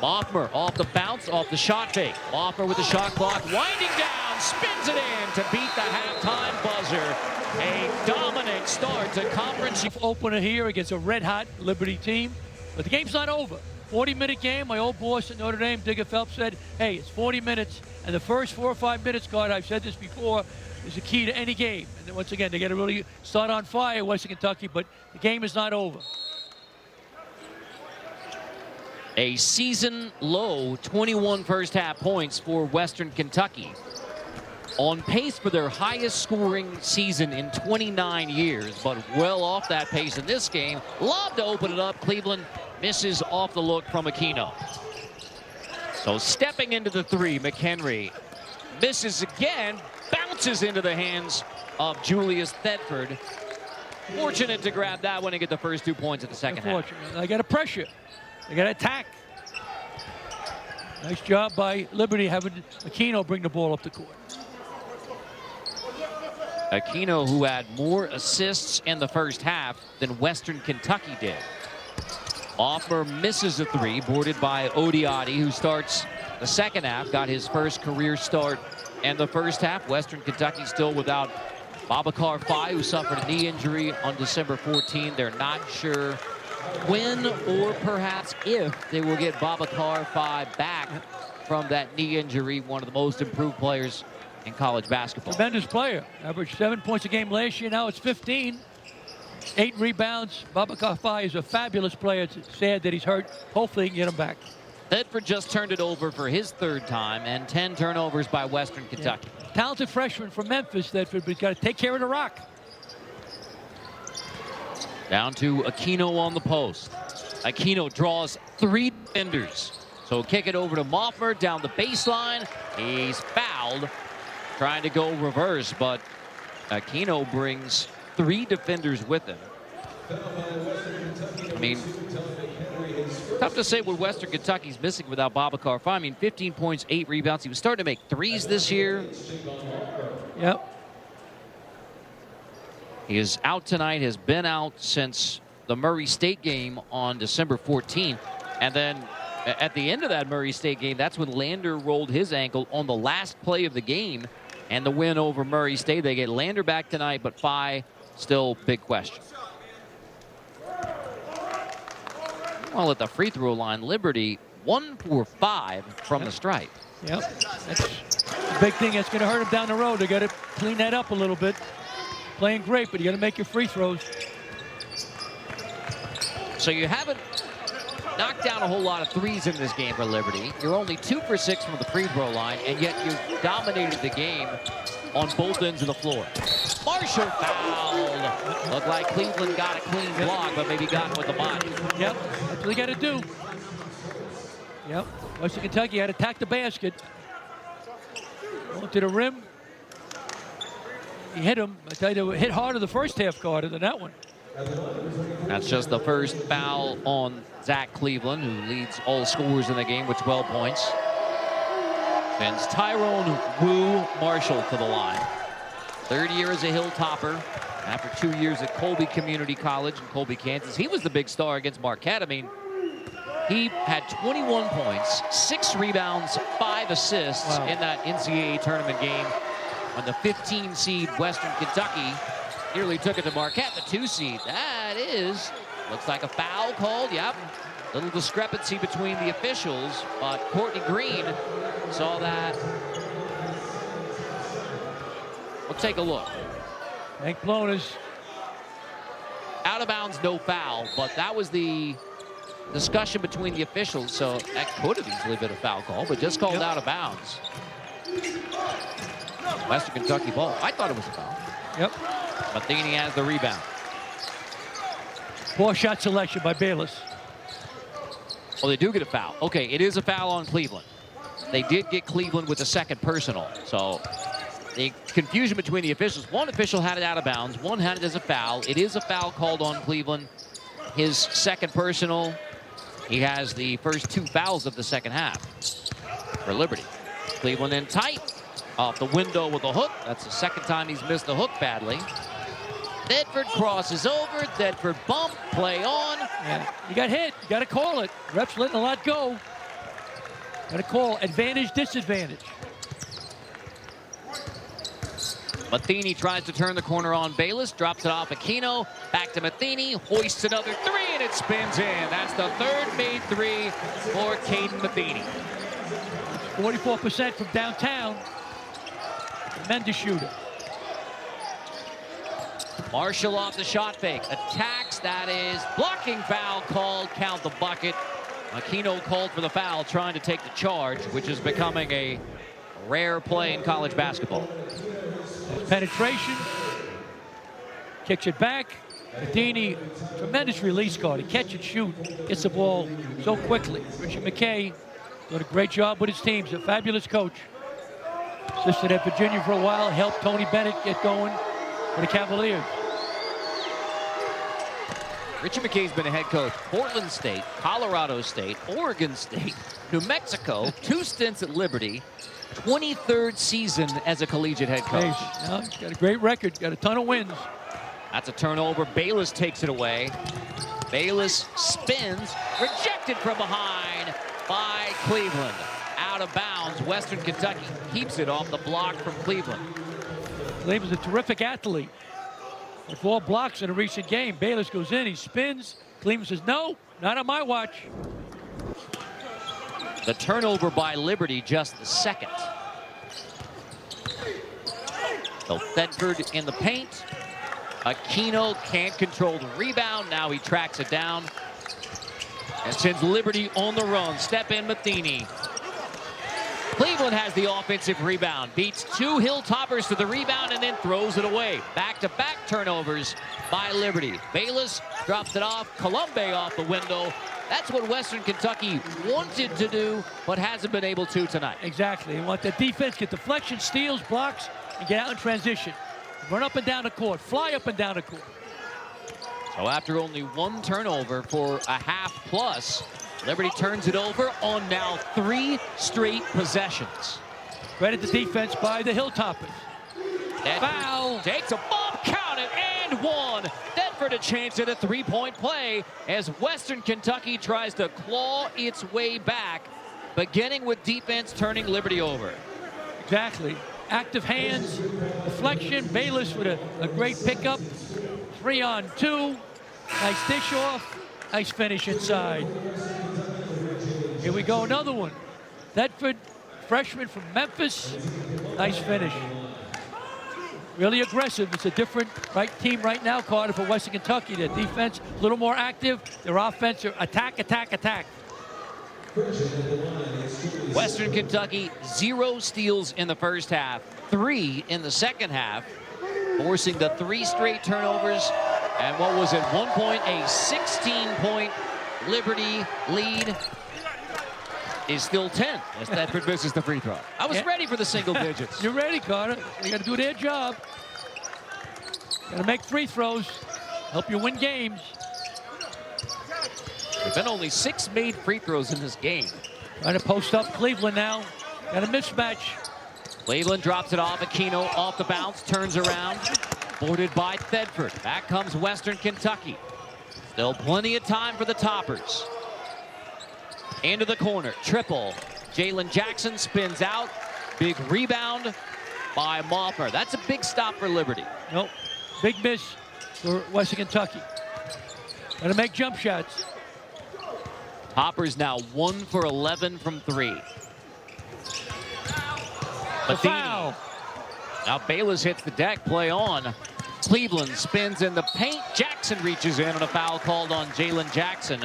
Moffmer off the bounce, off the shot fake. Moffmer with the shot clock, winding down, spins it in to beat the halftime buzzer. A dominant start to conference Opener here against a red-hot Liberty team. But the game's not over. 40-minute game. My old boss at Notre Dame, Digger Phelps, said, hey, it's 40 minutes. And the first 4 or 5 minutes, God, I've said this before, is the key to any game. And then once again, they got to really start on fire, Western Kentucky, but the game is not over. A season low 21 first half points for Western Kentucky. On pace for their highest scoring season in 29 years, but well off that pace in this game. Lob to open it up. Cleveland misses off the look from Aquino. So stepping into the 3, McHenry misses again, bounces into the hands of Julius Thetford. Fortunate to grab that one and get the first 2 points of the second half. They got to pressure. They got to attack. Nice job by Liberty having Aquino bring the ball up the court. Aquino, who had more assists in the first half than Western Kentucky did. Moffmer misses a 3, boarded by Odiati, who starts the second half, got his first career start in the first half. Western Kentucky still without Babacar Faye, who suffered a knee injury on December 14. They're not sure when or perhaps if they will get Babacar Faye back from that knee injury. One of the most improved players in college basketball. Tremendous player. Averaged 7 points a game last year. Now it's 15. 8 rebounds. Babacar Faye is a fabulous player. It's sad that he's hurt. Hopefully he can get him back. Thetford just turned it over for his 3rd time, and 10 turnovers by Western Kentucky. Yeah. Talented freshman from Memphis, Thetford, but he's got to take care of the rock. Down to Aquino on the post. Aquino draws 3 defenders. So kick it over to Moffmer down the baseline. He's fouled. Trying to go reverse, but Aquino brings 3 defenders with him. I mean, tough to say what Western Kentucky's missing without Babacar Faye. I mean, 15 points, 8 rebounds. He was starting to make 3s this year. Yep. He is out tonight, has been out since the Murray State game on December 14th. And then at the end of that Murray State game, that's when Lander rolled his ankle on the last play of the game. And the win over Murray State. They get Lander back tonight, but Faye still big question. Well, at the free throw line, Liberty 1 for 5 from the stripe. Yep, that's the big thing that's going to hurt them down the road. They got to clean that up a little bit. Playing great, but you got to make your free throws. So you haven't knocked down a whole lot of 3s in this game for Liberty. You're only 2 for 6 from the free throw line, and yet you dominated the game on both ends of the floor. Marshall fouled. Looked like Cleveland got a clean block, but maybe got with the body. Yep, that's what they got to do. Yep, Western Kentucky had to attack the basket. Going to the rim. He hit him. I tell you, they hit harder the first half quarter than that one. That's just the first foul on Zach Cleveland, who leads all scorers in the game with 12 points. Sends Tyrone Wu Marshall to the line. 3rd year as a Hilltopper. After 2 years at Colby Community College in Colby, Kansas. He was the big star against Marquette. I mean, he had 21 points, 6 rebounds, 5 assists in that NCAA tournament game when the 15 seed Western Kentucky nearly took it to Marquette, the 2 seed. That is, looks like a foul called. Yep. Little discrepancy between the officials, but Courtney Green saw that. We'll take a look. Hank Plonis. Out of bounds, no foul, but that was the discussion between the officials, so that could have easily been a foul call, but just called out of bounds. Western Kentucky ball. I thought it was a foul. Yep. Matheny has the rebound. Poor shot selection by Bayless. Oh, they do get a foul. Okay, it is a foul on Cleveland. They did get Cleveland with a second personal. So the confusion between the officials. One official had it out of bounds. One had it as a foul. It is a foul called on Cleveland. His second personal. He has the first 2 fouls of the second half for Liberty. Cleveland in tight. Off the window with a hook. That's the second time he's missed the hook badly. Thedford crosses over. Thedford bump. Play on. Yeah, you got hit. You got to call it. Ref's letting a lot go. Got to call advantage, disadvantage. Matheny tries to turn the corner on Bayless. Drops it off Aquino. Back to Matheny. Hoists another three, and it spins in. That's the third made three for Caden Matheny. 44% from downtown. Tremendous shooter. Marshall off the shot fake. Attacks. That is blocking foul called. Count the bucket. Aquino called for the foul, trying to take the charge, which is becoming a rare play in college basketball. Penetration. Kicks it back. Matheny, tremendous release card. He catch and shoot. Gets the ball so quickly. Richard McKay doing a great job with his teams. A fabulous coach. Assisted at Virginia for a while. Helped Tony Bennett get going for the Cavaliers. Richard McKay's been a head coach. Portland State, Colorado State, Oregon State, New Mexico, 2 stints at Liberty, 23rd season as a collegiate head coach. Hey, no, he's got a great record. Got a ton of wins. That's a turnover. Bayless takes it away. Bayless spins. Rejected from behind by Cleveland. Out of bounds. Western Kentucky keeps it off the block from Cleveland. Cleveland's a terrific athlete. With 4 blocks in a recent game. Bayless goes in, he spins. Cleveland says, no, not on my watch. The turnover by Liberty, just the second. So Thedford in the paint. Aquino can't control the rebound. Now he tracks it down and sends Liberty on the run. Step in Matheny. Cleveland has the offensive rebound. Beats 2 Hilltoppers to the rebound and then throws it away. Back-to-back turnovers by Liberty. Bayless drops it off. Colombe off the window. That's what Western Kentucky wanted to do, but hasn't been able to tonight. Exactly. They want the defense, get deflection, steals, blocks, and get out in transition. Run up and down the court. Fly up and down the court. So after only 1 turnover for a half plus, Liberty turns it over on now 3 straight possessions. Credit the defense by the Hilltoppers. Foul. Takes a bump, count it, and 1. Thedford a chance at a 3-point play as Western Kentucky tries to claw its way back, beginning with defense turning Liberty over. Exactly. Active hands, deflection. Bayless with a great pickup. 3-on-2. Nice dish off. Nice finish inside. Here we go, another one. Thedford, freshman from Memphis. Nice finish. Really aggressive. It's a different team right now, Carter, for Western Kentucky. Their defense a little more active. Their offense, attack, attack, attack. Western Kentucky, 0 steals in the first half, 3 in the second half, forcing the 3 straight turnovers. And what was at one point a 16-point Liberty lead is still 10 as Thedford misses the free throw. I was ready for the single digits. You're ready, Carter. You got to do their job. Got to make free throws, help you win games. There've been only 6 made free throws in this game. Trying to post up Cleveland now. Got a mismatch. Cleveland drops it off. Aquino off the bounce, turns around. Boarded by Thedford. Back comes Western Kentucky. Still plenty of time for the Toppers. Into the corner, triple. Jalen Jackson spins out. Big rebound by Moffner. That's a big stop for Liberty. Nope. Big miss for Western Kentucky. Got to make jump shots. Toppers now 1 for 11 from 3. A foul. Now Bayless hits the deck, play on. Cleveland spins in the paint. Jackson reaches in on a foul called on Jalen Jackson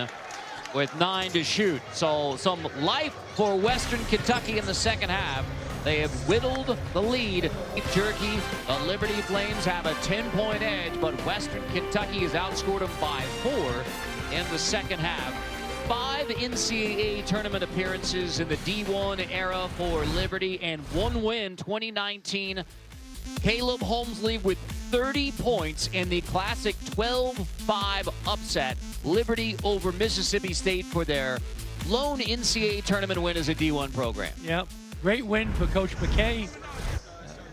with 9 to shoot. So some life for Western Kentucky in the second half. They have whittled the lead. Jerky, the Liberty Flames have a 10-point edge, but Western Kentucky has outscored them by 4 in the second half. 5 NCAA tournament appearances in the D1 era for Liberty and 1 win, 2019. Caleb Holmesley with 30 points in the classic 12-5 upset. Liberty over Mississippi State for their lone NCAA tournament win as a D1 program. Yep. Great win for Coach McKay.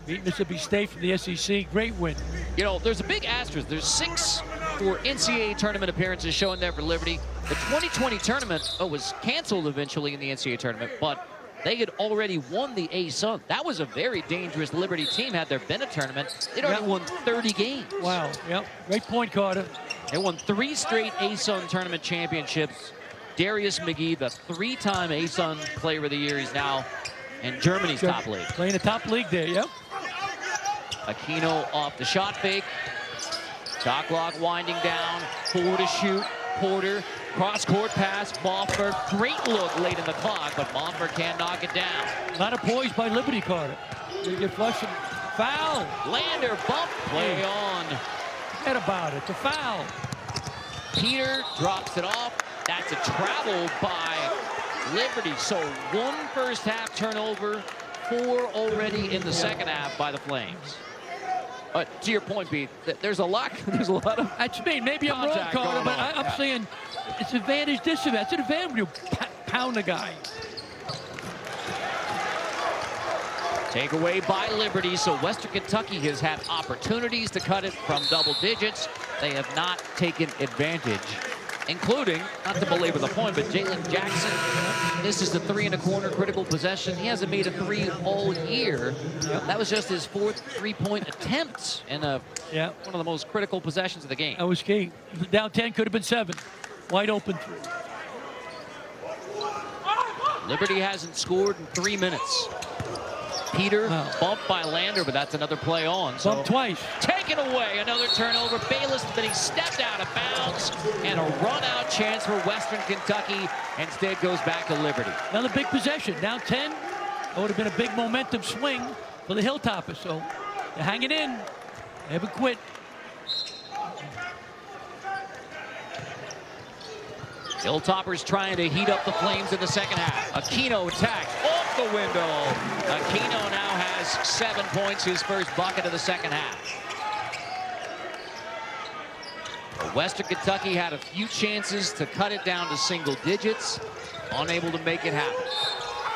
Beat Mississippi State from the SEC. Great win. You know, there's a big asterisk. There's 6 for NCAA tournament appearances showing there for Liberty. The 2020 tournament was canceled eventually in the NCAA tournament, but they had already won the A-Sun. That was a very dangerous Liberty team had there been a tournament. They'd already won 30 games. Wow, yep. Great point, Carter. They won 3 straight A-Sun tournament championships. Darius McGee, the 3-time A-Sun Player of the Year. He's now in Germany's top league. Playing the top league there, yep. Aquino off the shot fake. Shot clock winding down. 4 to shoot. Porter. Cross-court pass. Mofford. Great look late in the clock, but Mofford can't knock it down. A lot of poise by Liberty, Carter. They get flushed. Foul. Lander bump. Play on. Forget about it. The foul. Peter drops it off. That's a travel by Liberty. So 1 first half turnover, 4 already in the second half by the Flames. But to your point, Pete, there's a lot of. That's me. Maybe I'm wrong, Carter, but I'm saying it's advantage, disadvantage. It's an advantage when you pound a guy. Takeaway by Liberty, so Western Kentucky has had opportunities to cut it from double digits. They have not taken advantage, including, not to belabor the point, but Jalen Jackson. This is the 3 in a corner critical possession. He hasn't made a 3 all year. That was just his 4th 3-point attempt in one of the most critical possessions of the game. That was key. Down 10, could have been 7. Wide open 3. Liberty hasn't scored in 3 minutes. Peter bumped by Lander, but that's another play on. So bumped twice. Taken away, another turnover. Bayless, but he stepped out of bounds, and a run-out chance for Western Kentucky. Instead goes back to Liberty. Another big possession. Down 10. That would have been a big momentum swing for the Hilltoppers. So they're hanging in. They haven't quit. Hilltoppers trying to heat up the Flames in the second half. Aquino attacked off the window. Aquino now has 7 points, his first bucket of the second half. Western Kentucky had a few chances to cut it down to single digits, unable to make it happen.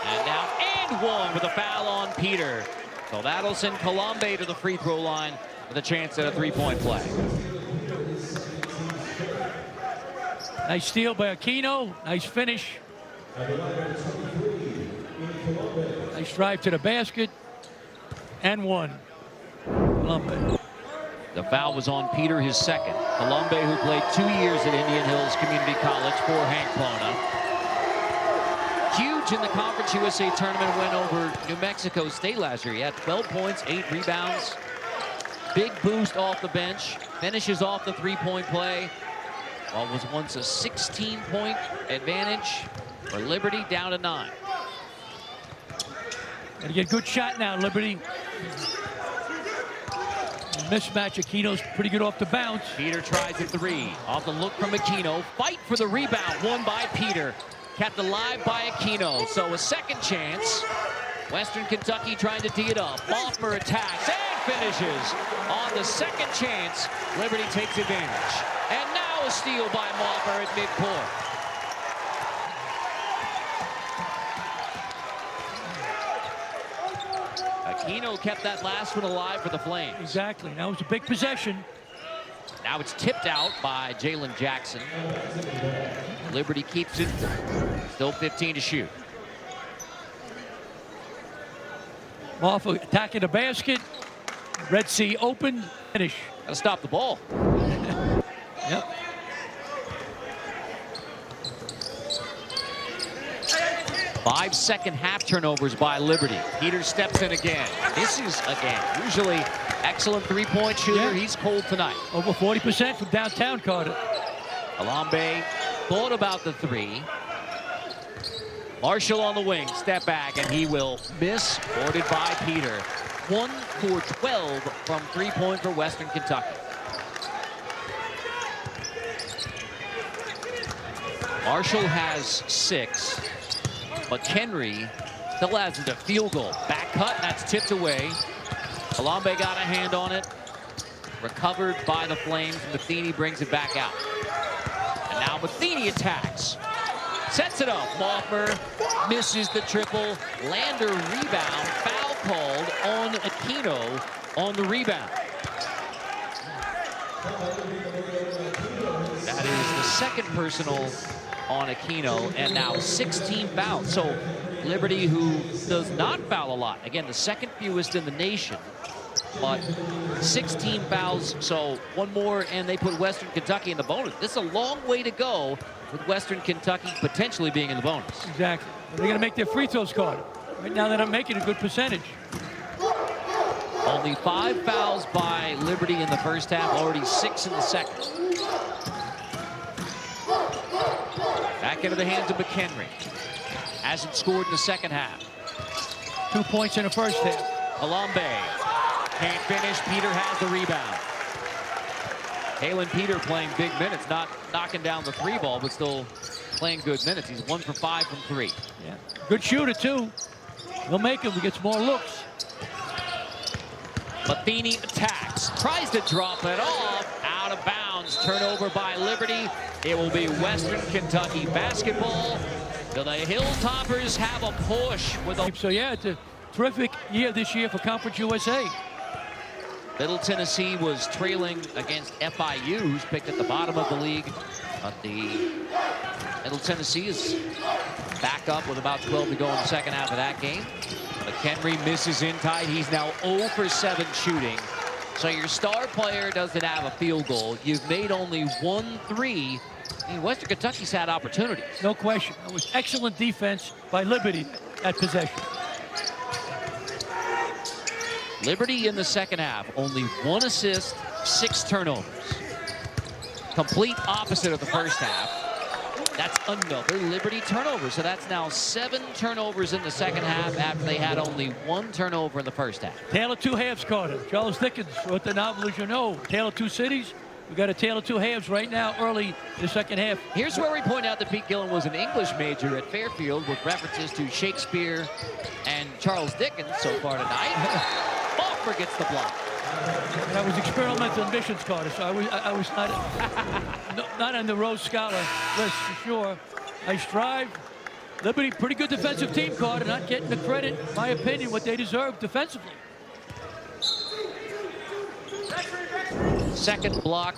And now and one with a foul on Peter. So that'll send Colombe to the free throw line with a chance at a 3-point play. Nice steal by Aquino. Nice finish. Nice drive to the basket. And 1. Colombe. The foul was on Peter, his second. Colombe, who played 2 years at Indian Hills Community College for Hank Plona. Huge in the Conference USA tournament, went over New Mexico State last year. He had 12 points, 8 rebounds. Big boost off the bench. Finishes off the 3-point play. What was once a 16-point advantage for Liberty, down to 9. Gotta get a good shot now, Liberty. Mismatch. Aquino's pretty good off the bounce. Peter tries a 3. Off the look from Aquino. Fight for the rebound. Won by Peter. Kept alive by Aquino. So a second chance. Western Kentucky trying to tee it up. Moffmer attacks and finishes. On the second chance, Liberty takes advantage. And now a steal by Moffmer at midcourt. Aquino kept that last one alive for the Flames. Exactly. That was a big possession. Now it's tipped out by Jalen Jackson. Liberty keeps it. Still 15 to shoot. Moffmer attacking the basket. Red Sea open. Finish. Gotta stop the ball. Yep. Five second half turnovers by Liberty. Peter steps in again. This is, again, usually excellent 3-point shooter. Yeah. He's cold tonight. Over 40% from downtown, Carter. Colombe thought about the 3. Marshall on the wing, step back, and he will miss, boarded by Peter. 1 for 12 from 3-point for Western Kentucky. Marshall has 6. McHenry still has a field goal. Back cut, and that's tipped away. Colombe got a hand on it. Recovered by the Flames. Matheny brings it back out. And now Matheny attacks. Sets it up. Moffmer misses the triple. Lander rebound. Foul called on Aquino on the rebound. That is the second personal on Aquino, and now 16 fouls. So Liberty, who does not foul a lot, again, the second fewest in the nation, but 16 fouls, so one more, and they put Western Kentucky in the bonus. This is a long way to go with Western Kentucky potentially being in the bonus. Exactly. They're going to make their free throws, Carter. Right now, they're not making a good percentage. Only 5 fouls by Liberty in the first half, already 6 in the second. Back into the hands of McHenry. Hasn't scored in the second half. 2 points in the first half. Halambe can't finish. Peter has the rebound. Kalen Peter playing big minutes, not knocking down the 3 ball, but still playing good minutes. He's 1 for 5 from 3. Yeah, good shooter too. He'll make him. He gets more looks. Matheny attacks, tries to drop it off, out of bounds. Turnover by Liberty. It will be Western Kentucky basketball. Do the Hilltoppers have a push with a... So yeah, it's a terrific year this year for Conference USA. Middle Tennessee was trailing against FIU, who's picked at the bottom of the league. But the Middle Tennessee is back up with about 12 to go in the second half of that game. McHenry misses in tight. He's now 0 for 7 shooting. So your star player doesn't have a field goal. You've made only 1 3. I mean, Western Kentucky's had opportunities. No question. It was excellent defense by Liberty at possession. Liberty in the second half, only 1 assist, 6 turnovers. Complete opposite of the first half. That's another Liberty turnover. So that's now 7 turnovers in the second half after they had only 1 turnover in the first half. Tale of 2 halves, Carter. Charles Dickens wrote the novel, as you know. Tale of 2 cities. We got a tale of 2 halves right now, early in the second half. Here's where we point out that Pete Gillen was an English major at Fairfield with references to Shakespeare and Charles Dickens so far tonight. Boffer gets the block. And I was experimental in missions, Carter, so I was not on the Rose Scholar list for sure. I strive. Liberty, pretty good defensive team, Carter, not getting the credit, in my opinion, what they deserve defensively. Second block.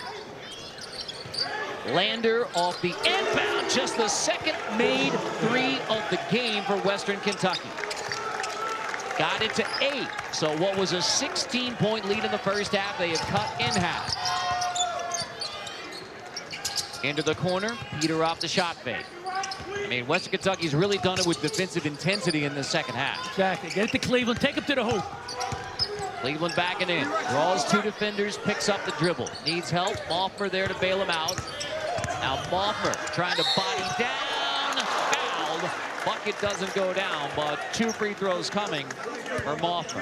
Lander off the inbound, just the second made 3 of the game for Western Kentucky. Got it to 8. So what was a 16-point lead in the first half, they have cut in half. Into the corner, Peter off the shot fake. I mean, Western Kentucky's really done it with defensive intensity in the second half. Exactly. Get it to Cleveland, take him to the hoop. Cleveland backing in, draws 2 defenders, picks up the dribble. Needs help, Moffer there to bail him out. Now Moffer trying to body down, fouled. Bucket doesn't go down, but 2 free throws coming for Moffer.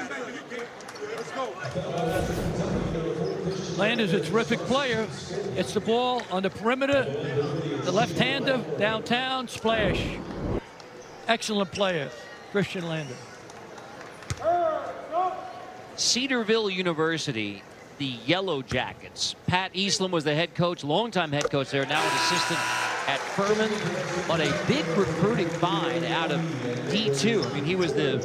Lander's a terrific player. It's the ball on the perimeter, the left-hander, downtown, splash. Excellent player, Christian Lander. Cedarville University, the Yellow Jackets. Pat Eastland was the head coach, longtime head coach there, now an assistant at Furman. But a big recruiting find out of D2. I mean, he was the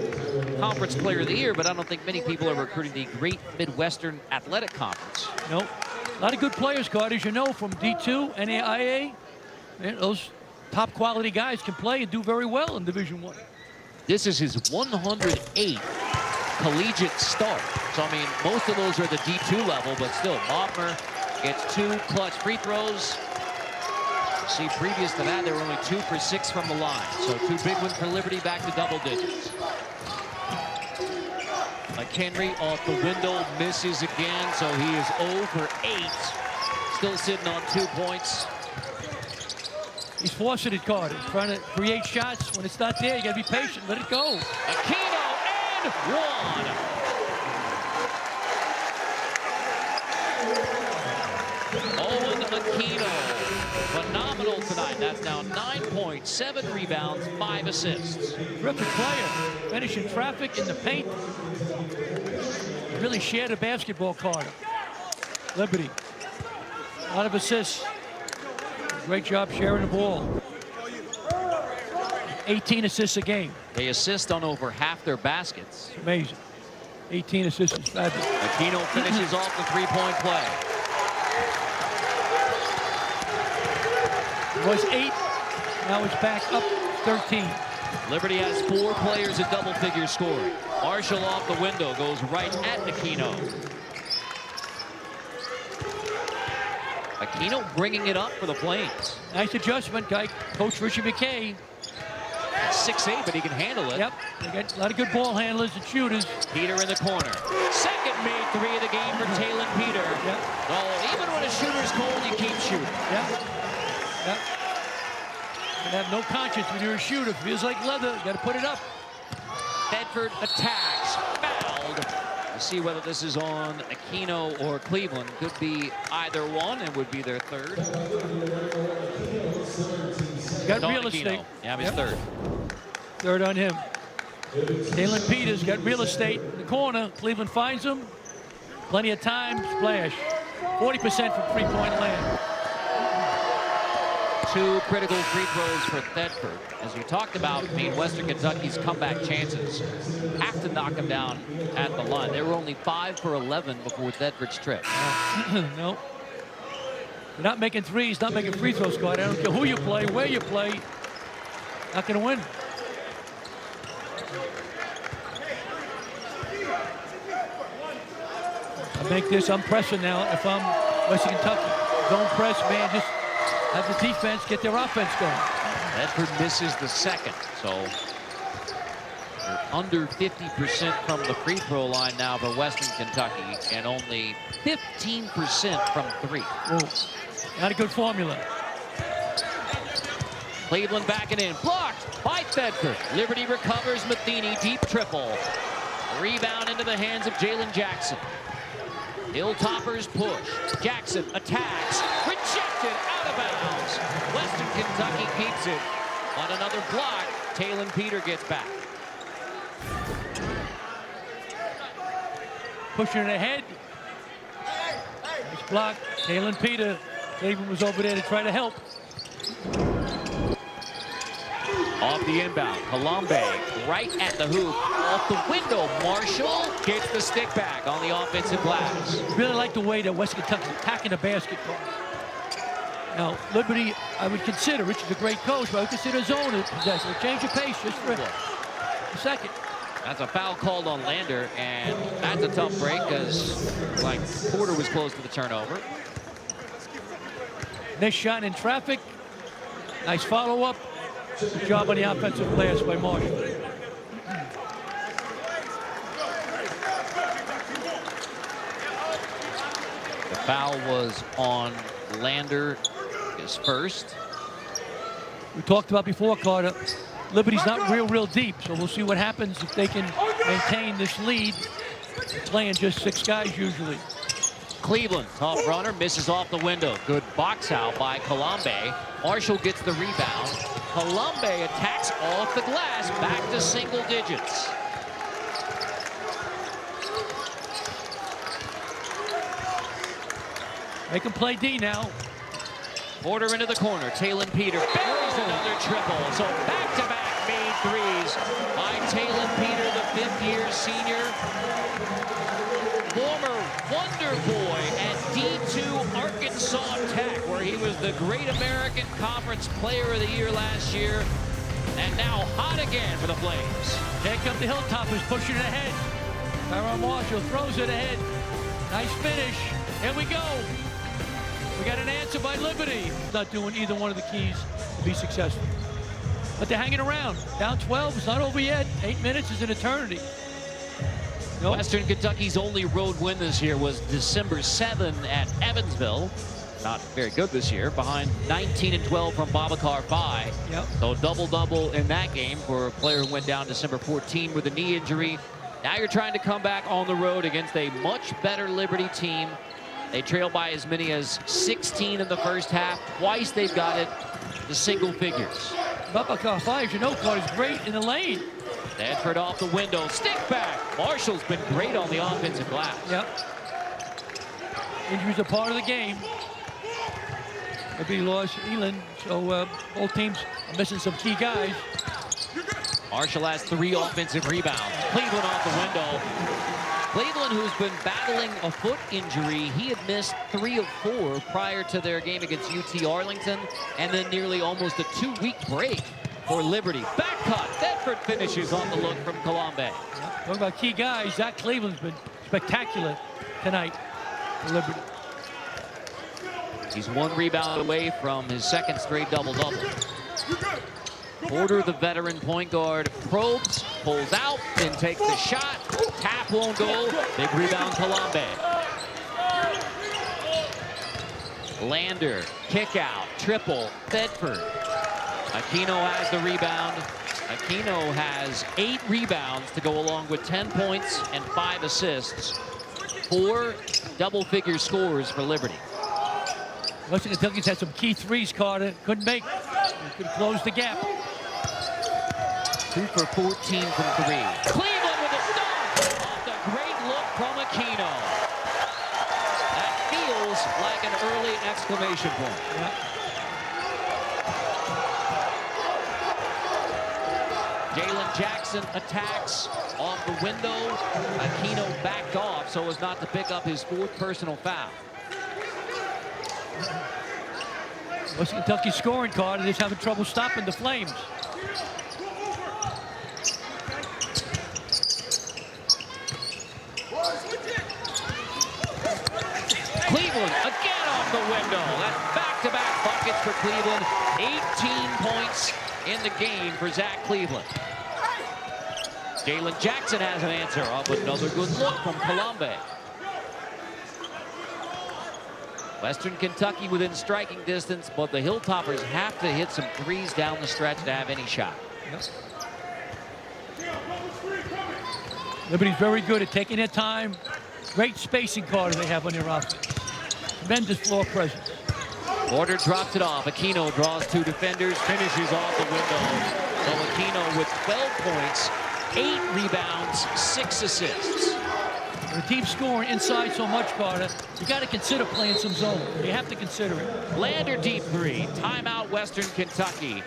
conference player of the year, but I don't think many people are recruiting the Great Midwestern Athletic Conference. Nope. A lot of good players, Carter, as you know, from D2, NAIA. And those top quality guys can play and do very well in Division I. This is his 108th collegiate start. So, I mean, most of those are the D2 level, but still, Moffer gets 2 clutch free throws. See, previous to that, they were only 2 for 6 from the line. So 2 big ones for Liberty, back to double digits. McHenry off the window, misses again, so he is 0 for 8. Still sitting on 2 points. He's forcing it, Carter. Trying to create shots. When it's not there, you got to be patient. Let it go. Aquino and 1. Owen Aquino, phenomenal tonight. That's now 9 points, 7 rebounds, 5 assists. Terrific player. Finishing traffic in the paint. Really shared a basketball, Carter. Liberty. A lot of assists. Great job sharing the ball. 18 assists a game. They assist on over half their baskets. Amazing. 18 assists is fabulous. Aquino finishes off the three-point play. It was 8. Now it's back up 13. Liberty has 4 players at double-figure scoring. Marshall off the window goes right at Aquino. Aquino bringing it up for the Flames. Nice adjustment, guy. Coach Richie McKay. 6'8", but he can handle it. Yep, they got a lot of good ball handlers and shooters. Peter in the corner. Second made 3 of the game for Talon Peter. Yep. Oh, even when a shooter's cold, you keep shooting. Yep. Yep. You have no conscience when you're a shooter. Feels like leather. You got to put it up. Bedford attacks. Fouled. We'll see whether this is on Aquino or Cleveland. Could be either one. It would be their third. Got It's on real Aquino. estate. Yeah, his third. Third on him. Talon Peters got real estate in the corner. Cleveland finds him. Plenty of time. Splash. 40% from three-point land. 2 critical free throws for Thetford. As you talked about, Western Kentucky's comeback chances have to knock them down at the line. They were only 5 for 11 before Thetford's trip. No. You're not making threes, not making free throws, Scott. I don't care who you play, where you play. Not going to win. I make this, I'm pressing now if I'm Western Kentucky. Don't press, man. Just have the defense get their offense going. Bedford misses the second, so they're under 50% from the free throw line now for Western Kentucky, and only 15% from 3. Whoa. Not a good formula. Cleveland backing in, blocked by Bedford. Liberty recovers. Matheny, deep triple. Rebound into the hands of Jalen Jackson. Hilltoppers push. Jackson attacks. Rejected, out of bounds. Western Kentucky keeps it. On another block, Talon Peter gets back. Pushing it ahead. Nice block. Talon Peter. Cleveland was over there to try to help. Off the inbound, Colombe right at the hoop. Off the window, Marshall gets the stick back on the offensive glass. Really like the way that West Kentucky's attacking the basketball. Now, Liberty, I would consider, Rich is a great coach, but I would consider zone possession. Change your pace just for a second. That's a foul called on Lander, and that's a tough break because, like, Porter was close to the turnover. Nice shot in traffic. Nice follow-up. Good job on the offensive glass by Marshall. The foul was on Lander, his first. We talked about before, Carter. Liberty's not real deep, so we'll see what happens if they can maintain this lead. Playing just 6 guys usually. Cleveland, tough runner, misses off the window. Good box out by Colombe. Marshall gets the rebound. Colombe attacks off the glass, back to single digits. They can play D now. Porter into the corner. Talon Peter buries another triple. So back-to-back made threes by Talon Peter, the 5th-year senior. Former Wonder Boy at D2 Arkansas Tech, where he was the Great American Conference Player of the Year last year. And now hot again for the Flames. Here come the Hilltoppers pushing it ahead. Tyron Marshall throws it ahead. Nice finish. Here we go. We got an answer by Liberty. Not doing either one of the keys to be successful. But they're hanging around. Down 12, it's not over yet. 8 minutes is an eternity. Nope. Western Kentucky's only road win this year was December 7 at Evansville. Not very good this year, behind 19-12 from Babacar Phi. Yep. So double-double in that game for a player who went down December 14 with a knee injury. Now you're trying to come back on the road against a much better Liberty team. They trail by as many as 16 in the first half. Twice they've got it to single figures. Babacar Phi, as you know, is great in the lane. Bedford off the window, stick back. Marshall's been great on the offensive glass. Yep. Injuries are part of the game. Maybe lost Elon, so both teams are missing some key guys. Marshall has 3 offensive rebounds. Cleveland off the window. Cleveland, who's been battling a foot injury, he had missed 3 of 4 prior to their game against UT Arlington, and then nearly almost a 2-week break for Liberty. Back cut. Bedford finishes on the look from Colombe. Talking about key guys, Zach Cleveland's been spectacular tonight for Liberty. He's 1 rebound away from his 2nd straight double-double. Porter, the veteran point guard, probes, pulls out, then takes the shot. Tap won't go. Big rebound, Colombe. Lander, kick out, triple, Bedford. Aquino has the rebound. Aquino has 8 rebounds to go along with 10 points and 5 assists. 4 double-figure scores for Liberty. Western Kentucky's had some key threes, Carter. Couldn't make. Could close the gap. 2 for 14 from 3. Cleveland with a start. Off the great look from Aquino. That feels like an early exclamation point. Yeah. Jalen Jackson attacks off the window. Aquino backed off so as not to pick up his 4th personal foul. Western Kentucky scoring, Carter. They're just having trouble stopping the Flames. Cleveland again off the window. That's back-to-back buckets for Cleveland. 18 points in the game for Zach Cleveland. Jalen Jackson has an answer off another good look from Colombe. Western Kentucky within striking distance, but the Hilltoppers have to hit some threes down the stretch to have any shot. Yep. Liberty's very good at taking their time. Great spacing, Carter, they have on their offense. Tremendous floor presence. Porter drops it off. Aquino draws 2 defenders, finishes off the window. So Aquino with 12 points, 8 rebounds, 6 assists. The team scoring inside so much, Carter, you got to consider playing some zone. You have to consider it. Lander deep 3. Timeout Western Kentucky.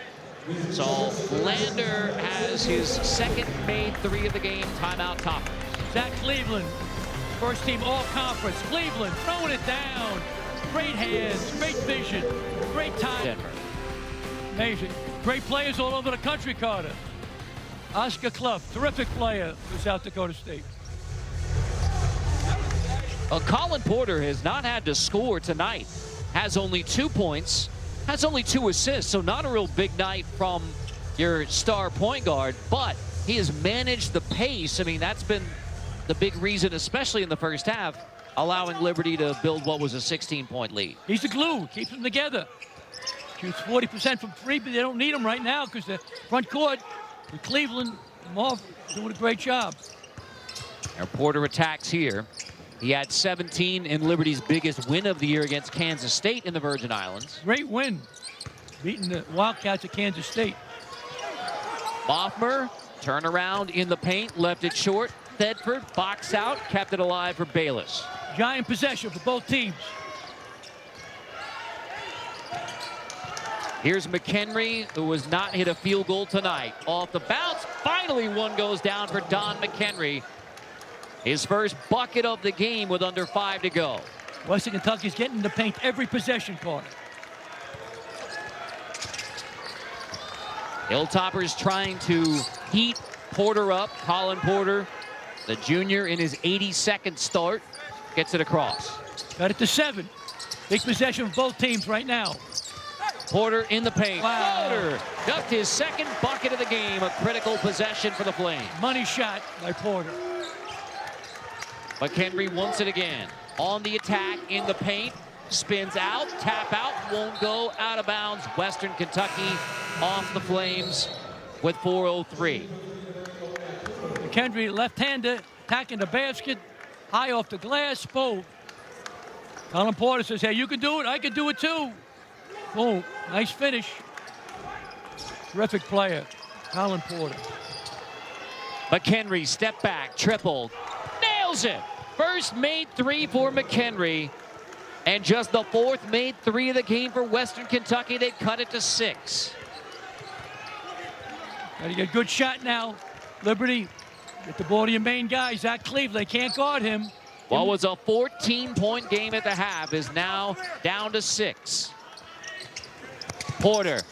So Lander has his 2nd made 3 of the game. Timeout Toppers. Zach Cleveland, first team all conference. Cleveland throwing it down. Great hands, great vision, great time. Denver. Amazing. Great players all over the country, Carter. Oscar Clough, terrific player for South Dakota State. Colin Porter has not had to score tonight. Has only 2 points, has only 2 assists, so not a real big night from your star point guard, but he has managed the pace. I mean, that's been the big reason, especially in the first half, allowing Liberty to build what was a 16-point lead. He's the glue, keeps them together. Shoots 40% from 3, but they don't need him right now because the front court with Cleveland, Moore doing a great job. Now Porter attacks here. He had 17 in Liberty's biggest win of the year against Kansas State in the Virgin Islands. Great win, beating the Wildcats of Kansas State. Boffmer, turnaround in the paint, left it short. Bedford, box out, kept it alive for Bayless. Giant possession for both teams. Here's McHenry, who has not hit a field goal tonight. Off the bounce, finally one goes down for Don McHenry. His first bucket of the game with under 5 to go. Western Kentucky's getting in the paint every possession, Carter. Hilltoppers trying to heat Porter up. Colin Porter, the junior, in his 82nd start, gets it across. Got it to 7. Big possession for both teams right now. Porter in the paint. Wow. Porter ducked his 2nd bucket of the game. A critical possession for the Flames. Money shot by Porter. McHenry wants it again. On the attack, in the paint. Spins out, tap out, won't go, out of bounds. Western Kentucky off the Flames with 4:03. McHenry, left-hander, attacking the basket, high off the glass, boom. Colin Porter says, hey, you can do it, I can do it too. Boom, nice finish. Terrific player, Colin Porter. McHenry, step back, triple, nails it. First made 3 for McHenry. And just the 4th made 3 of the game for Western Kentucky. They cut it to 6. Got to get a good shot now. Liberty, get the ball to your main guy, Zach Cleveland. They can't guard him. What was a 14-point game at the half is now down to 6. Porter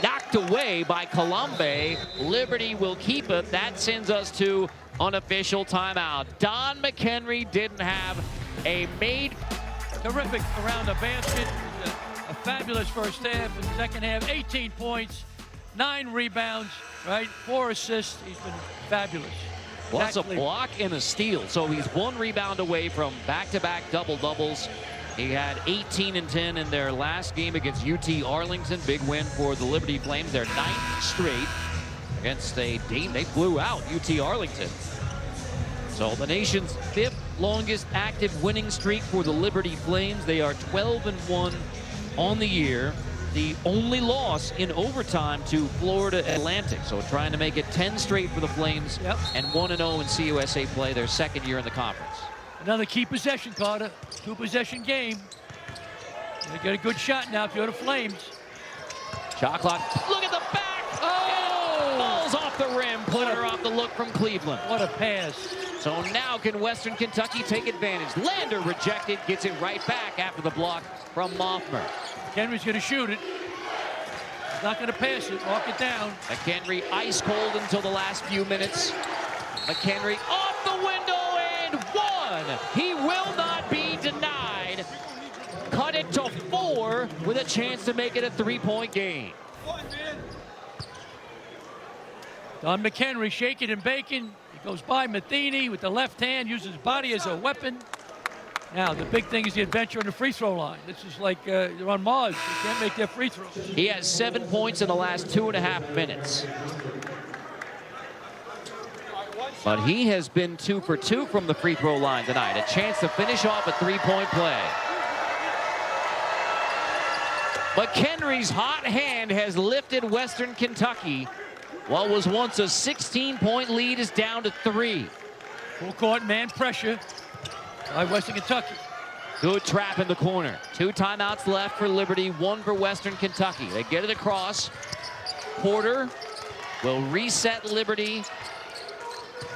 knocked away by Colombe. Liberty will keep it. That sends us to unofficial timeout. Don McHenry didn't have a made. Terrific around the basket. A fabulous first half. In the second half, 18 points, 9 rebounds, right? 4 assists. He's been fabulous. Plus a block and a steal. So he's 1 rebound away from back-to-back double-doubles. He had 18 and 10 in their last game against UT Arlington. Big win for the Liberty Flames. Their 9th straight against a team they blew out, UT Arlington. So the nation's 5th longest active winning streak for the Liberty Flames. They are 12-1 on the year. The only loss in overtime to Florida Atlantic. So trying to make it 10 straight for the Flames. Yep. And 1-0 in CUSA play, their 2nd year in the conference. Another key possession, Carter. 2-possession game. They get a good shot now if you're the Flames. Shot clock. Look at the back. Oh! Balls off the rim. Put her off the look from Cleveland. What a pass. So now can Western Kentucky take advantage? Lander rejected. Gets it right back after the block from Moffmer. McHenry's going to shoot it. He's not going to pass it. Walk it down. McHenry ice cold until the last few minutes. McHenry off the window and 1. He will not be denied. Cut it to 4 with a chance to make it a 3-point game. Don McHenry shaking and baking. He goes by Matheny with the left hand, uses his body as a weapon. Now, the big thing is the adventure on the free throw line. This is like they're on Mars. They can't make their free throws. He has 7 points in the last 2.5 minutes. But he has been 2 for 2 from the free throw line tonight. A chance to finish off a 3-point play. McHenry's hot hand has lifted Western Kentucky. What was once a 16-point lead is down to 3. Full court man pressure by Western Kentucky. Good trap in the corner. 2 timeouts left for Liberty, 1 for Western Kentucky. They get it across. Porter will reset Liberty.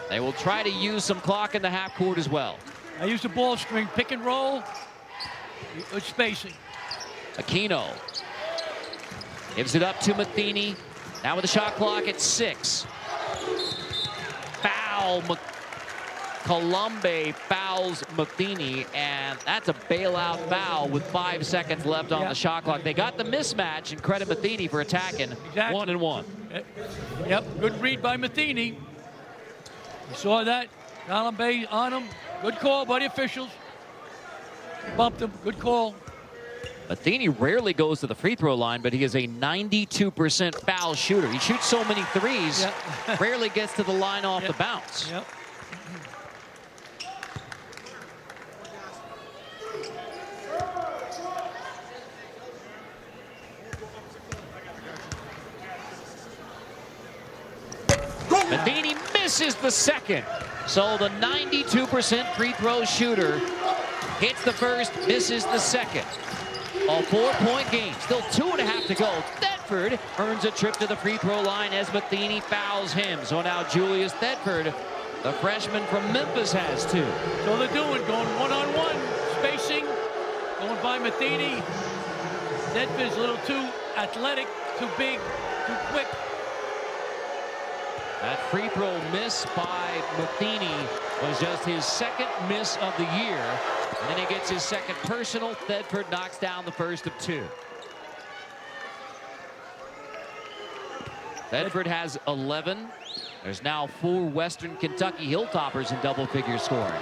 They will try to use some clock in the half court as well. I use the ball screen, pick and roll. Good spacing. Aquino gives it up to Matheny. Now with the shot clock at 6. Foul. Colombe fouls Matheny, and that's a bailout foul with 5 seconds left on the shot clock. They got the mismatch, and credit Matheny for attacking. Exactly. 1-1. Yep, good read by Matheny. You saw that. Colombe on him. Good call by the officials. Bumped him. Good call. Matheny rarely goes to the free throw line, but he is a 92% foul shooter. He shoots so many threes, rarely gets to the line off the bounce. Yep. Matheny misses the second. So the 92% free throw shooter hits the first, misses the second. A 4-point game. Still 2.5 to go. Thetford earns a trip to the free throw line as Matheny fouls him. So now Julius Thetford, the freshman from Memphis, has 2. So they're doing, going one-on-one, spacing, going by Matheny. Thetford's a little too athletic, too big, too quick. That free throw miss by Matheny was just his 2nd miss of the year. And then he gets his 2nd personal. Thetford knocks down the first of 2. Thetford has 11. There's now 4 Western Kentucky Hilltoppers in double-figure scoring.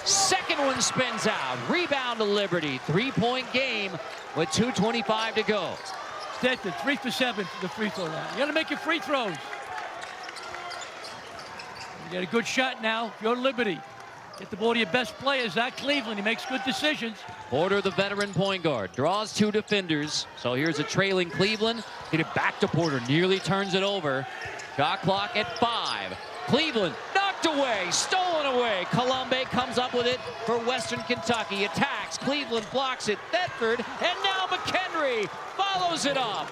Second one spins out. Rebound to Liberty. 3-point game with 2:25 to go. Thetford 3 for 7 for the free throw line. You got to make your free throws. You got a good shot now. You're Liberty. Get the ball to your best player, Zach Cleveland. He makes good decisions. Porter, the veteran point guard, draws 2 defenders. So here's a trailing Cleveland. Get it back to Porter. Nearly turns it over. Shot clock at 5. Cleveland knocked away. Stolen away. Colombe comes up with it for Western Kentucky. Attacks. Cleveland blocks it. Thetford. And now McHenry follows it up.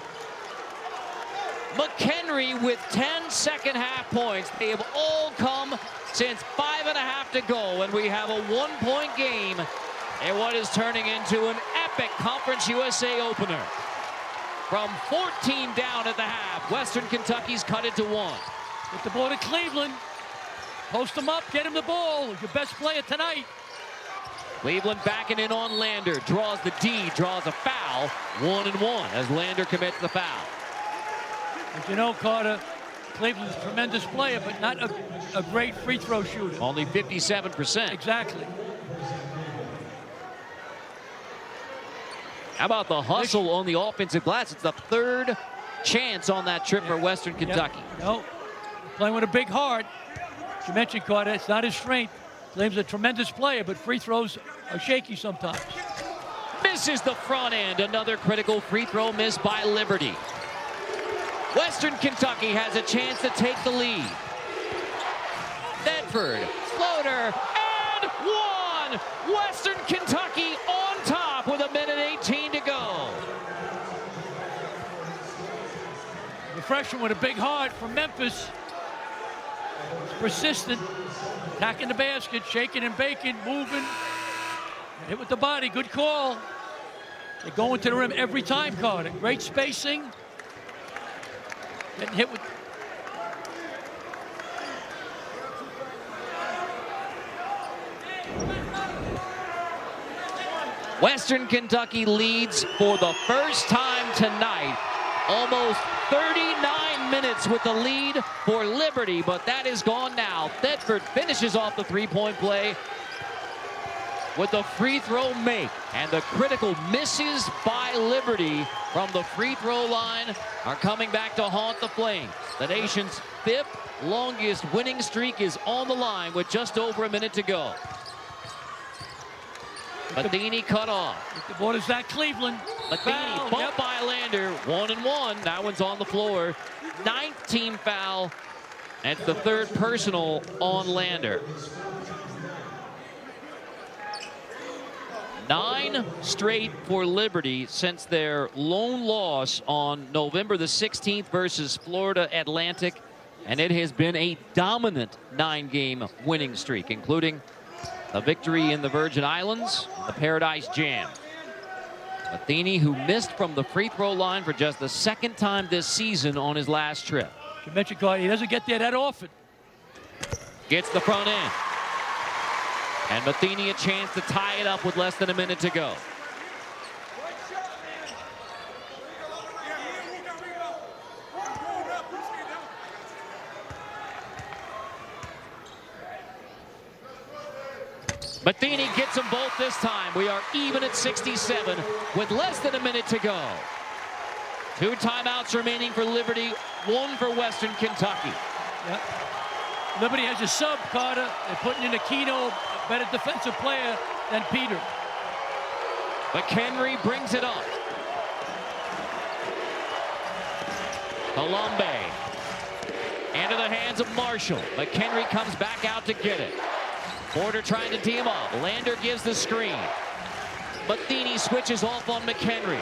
McHenry with 10 second-half points. They have all come since 5.5 to go, and we have a 1-point game in what is turning into an epic Conference USA opener. From 14 down at the half, Western Kentucky's cut it to 1. Get the ball to Cleveland. Post him up, get him the ball. Your best player tonight. Cleveland backing in on Lander. Draws the D, draws a foul. 1-1 as Lander commits the foul. As you know, Carter, Cleveland's a tremendous player, but not a great free throw shooter. Only 57%. Exactly. How about the hustle on the offensive glass? It's the third chance on that trip for Western Kentucky. No, playing with a big heart. As you mentioned, Carter, it's not his strength. Cleveland's a tremendous player, but free throws are shaky sometimes. Misses the front end. Another critical free throw missed by Liberty. Western Kentucky has a chance to take the lead. Thetford, floater, and one! Western Kentucky on top with 1:18 to go. The freshman with a big heart from Memphis. Persistent, attacking the basket, shaking and baking, moving. Hit with the body, good call. They go into the rim every time, Carter. Great spacing. Getting hit with. Western Kentucky leads for the first time tonight. Almost 39 minutes with the lead for Liberty, but that is gone now. Thetford finishes off the three-point play with the free throw make, and the critical misses by Liberty from the free throw line are coming back to haunt the Flames. The nation's 5th longest winning streak is on the line with just over a minute to go. Matheny cut off. The ball is that Cleveland. Matheny bumped by Lander. 1-1. That one's on the floor. 9th team foul. And the 3rd personal on Lander. 9 straight for Liberty since their lone loss on November the 16th versus Florida Atlantic. And it has been a dominant 9-game winning streak, including a victory in the Virgin Islands, the Paradise Jam. Matheny, who missed from the free throw line for just the 2nd time this season on his last trip. You mentioned, Carter, he doesn't get there that often. Gets the front end. And Matheny a chance to tie it up with less than a minute to go. Matheny gets them both this time. We are even at 67 with less than a minute to go. 2 timeouts remaining for Liberty, 1 for Western Kentucky. Yep. Liberty has a sub, Carter. They're putting in Aquino, a better defensive player than Peter. McHenry brings it up. Colombe into the hands of Marshall. McHenry comes back out to get it. Porter trying to tee him up. Lander gives the screen. Matheny switches off on McHenry.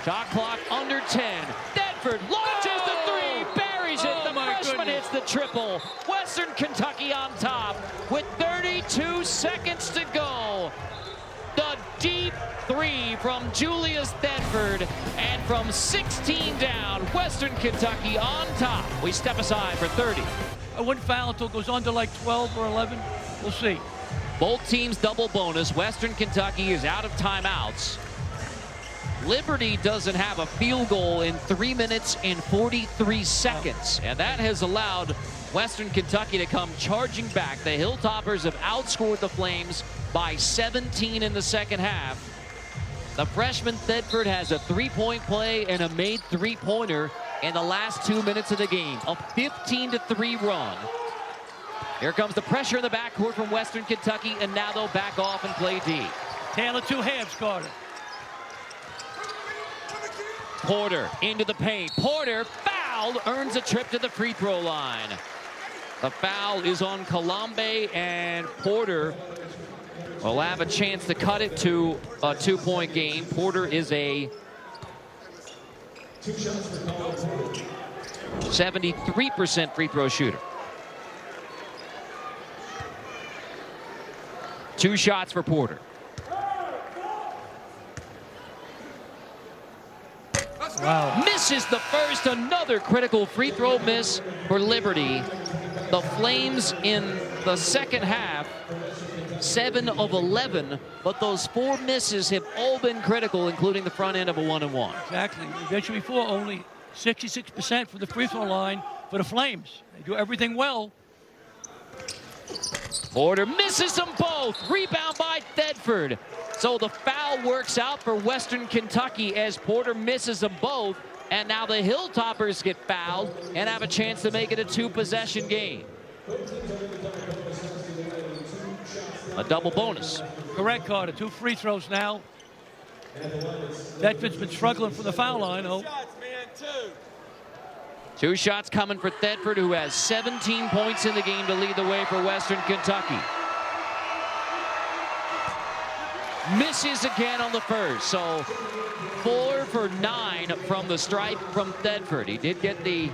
Shot clock under 10. Thetford launches the 3, buries it. The freshman hits the triple. Western Kentucky on top with 32 seconds to go. The deep 3 from Julius Thetford, and from 16 down, Western Kentucky on top. We step aside for 30. I wouldn't foul until it goes under like 12 or 11. We'll see. Both teams double bonus. Western Kentucky is out of timeouts. Liberty doesn't have a field goal in 3 minutes and 43 seconds. And that has allowed Western Kentucky to come charging back. The Hilltoppers have outscored the Flames by 17 in the second half. The freshman Thetford has a 3-point play and a made 3-pointer in the last 2 minutes of the game. A 15-3 run. Here comes the pressure in the backcourt from Western Kentucky, and now they'll back off and play D. Taylor 2 halves, Carter. Porter into the paint. Porter fouled, earns a trip to the free throw line. The foul is on Colombe, and Porter will have a chance to cut it to a 2-point game. Porter is a 73% free throw shooter. 2 shots for Porter. Wow. Misses the first. Another critical free throw miss for Liberty. The Flames in the second half, 7 of 11, but those 4 misses have all been critical, including the front end of a 1-and-1. Exactly. We mentioned before, only 66% from the free throw line for the Flames. They do everything well. Porter misses them both. Rebound by Thedford. So the foul works out for Western Kentucky as Porter misses them both. And now the Hilltoppers get fouled and have a chance to make it a 2-possession game. A double bonus. Correct, Carter. 2 free throws now. Thedford's been struggling from the foul line. Oh. 2 shots coming for Thedford, who has 17 points in the game to lead the way for Western Kentucky. Misses again on the first, so 4 for 9 from the stripe from Thedford. He did get the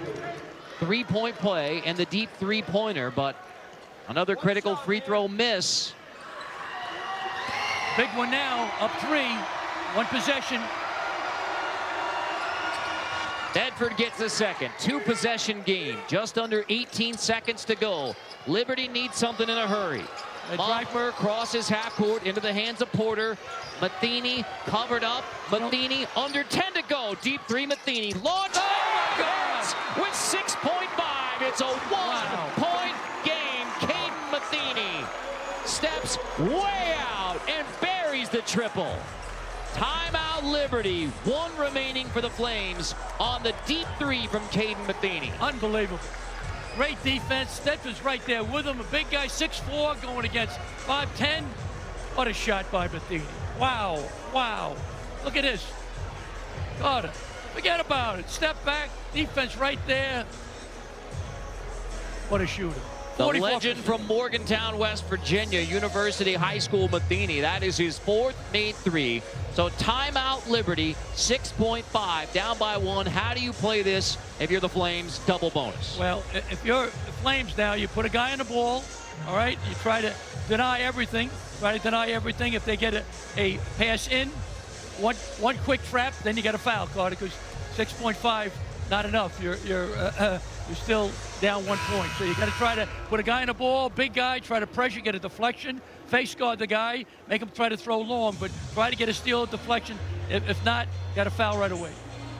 3-point play and the deep 3-pointer, but another critical free throw miss. Big one now, up 3, 1 possession. Thedford gets the second. 2-possession game. Just under 18 seconds to go. Liberty needs something in a hurry. Montmer crosses half court into the hands of Porter. Matheny covered up. Matheny under 10 to go. Deep 3, Matheny. Launch with 6.5. It's a 1-point game. Caden Matheny steps way out and buries the triple. Timeout Liberty. 1 remaining for the Flames on the deep 3 from Caden Matheny. Unbelievable. Great defense. Thedford's right there with him. A big guy, 6'4", going against 5'10". What a shot by Matheny. Wow, wow. Look at this. Carter, forget about it. Step back, defense right there. What a shooter. The legend from Morgantown, West Virginia, University High School, Matheny. That is his 4th made 3. So timeout Liberty, 6.5, down by 1. How do you play this if you're the Flames? Double bonus. Well, if you're the Flames now, you put a guy on the ball, all right? You try to deny everything. Try to deny everything. If they get a pass in, one quick trap, then you got a foul, Carter, because 6.5, not enough. You're still down 1 point. So you got to try to put a guy on the ball, big guy, try to pressure, get a deflection, face guard the guy, make him try to throw long, but try to get a steal, deflection. If not, got a foul right away.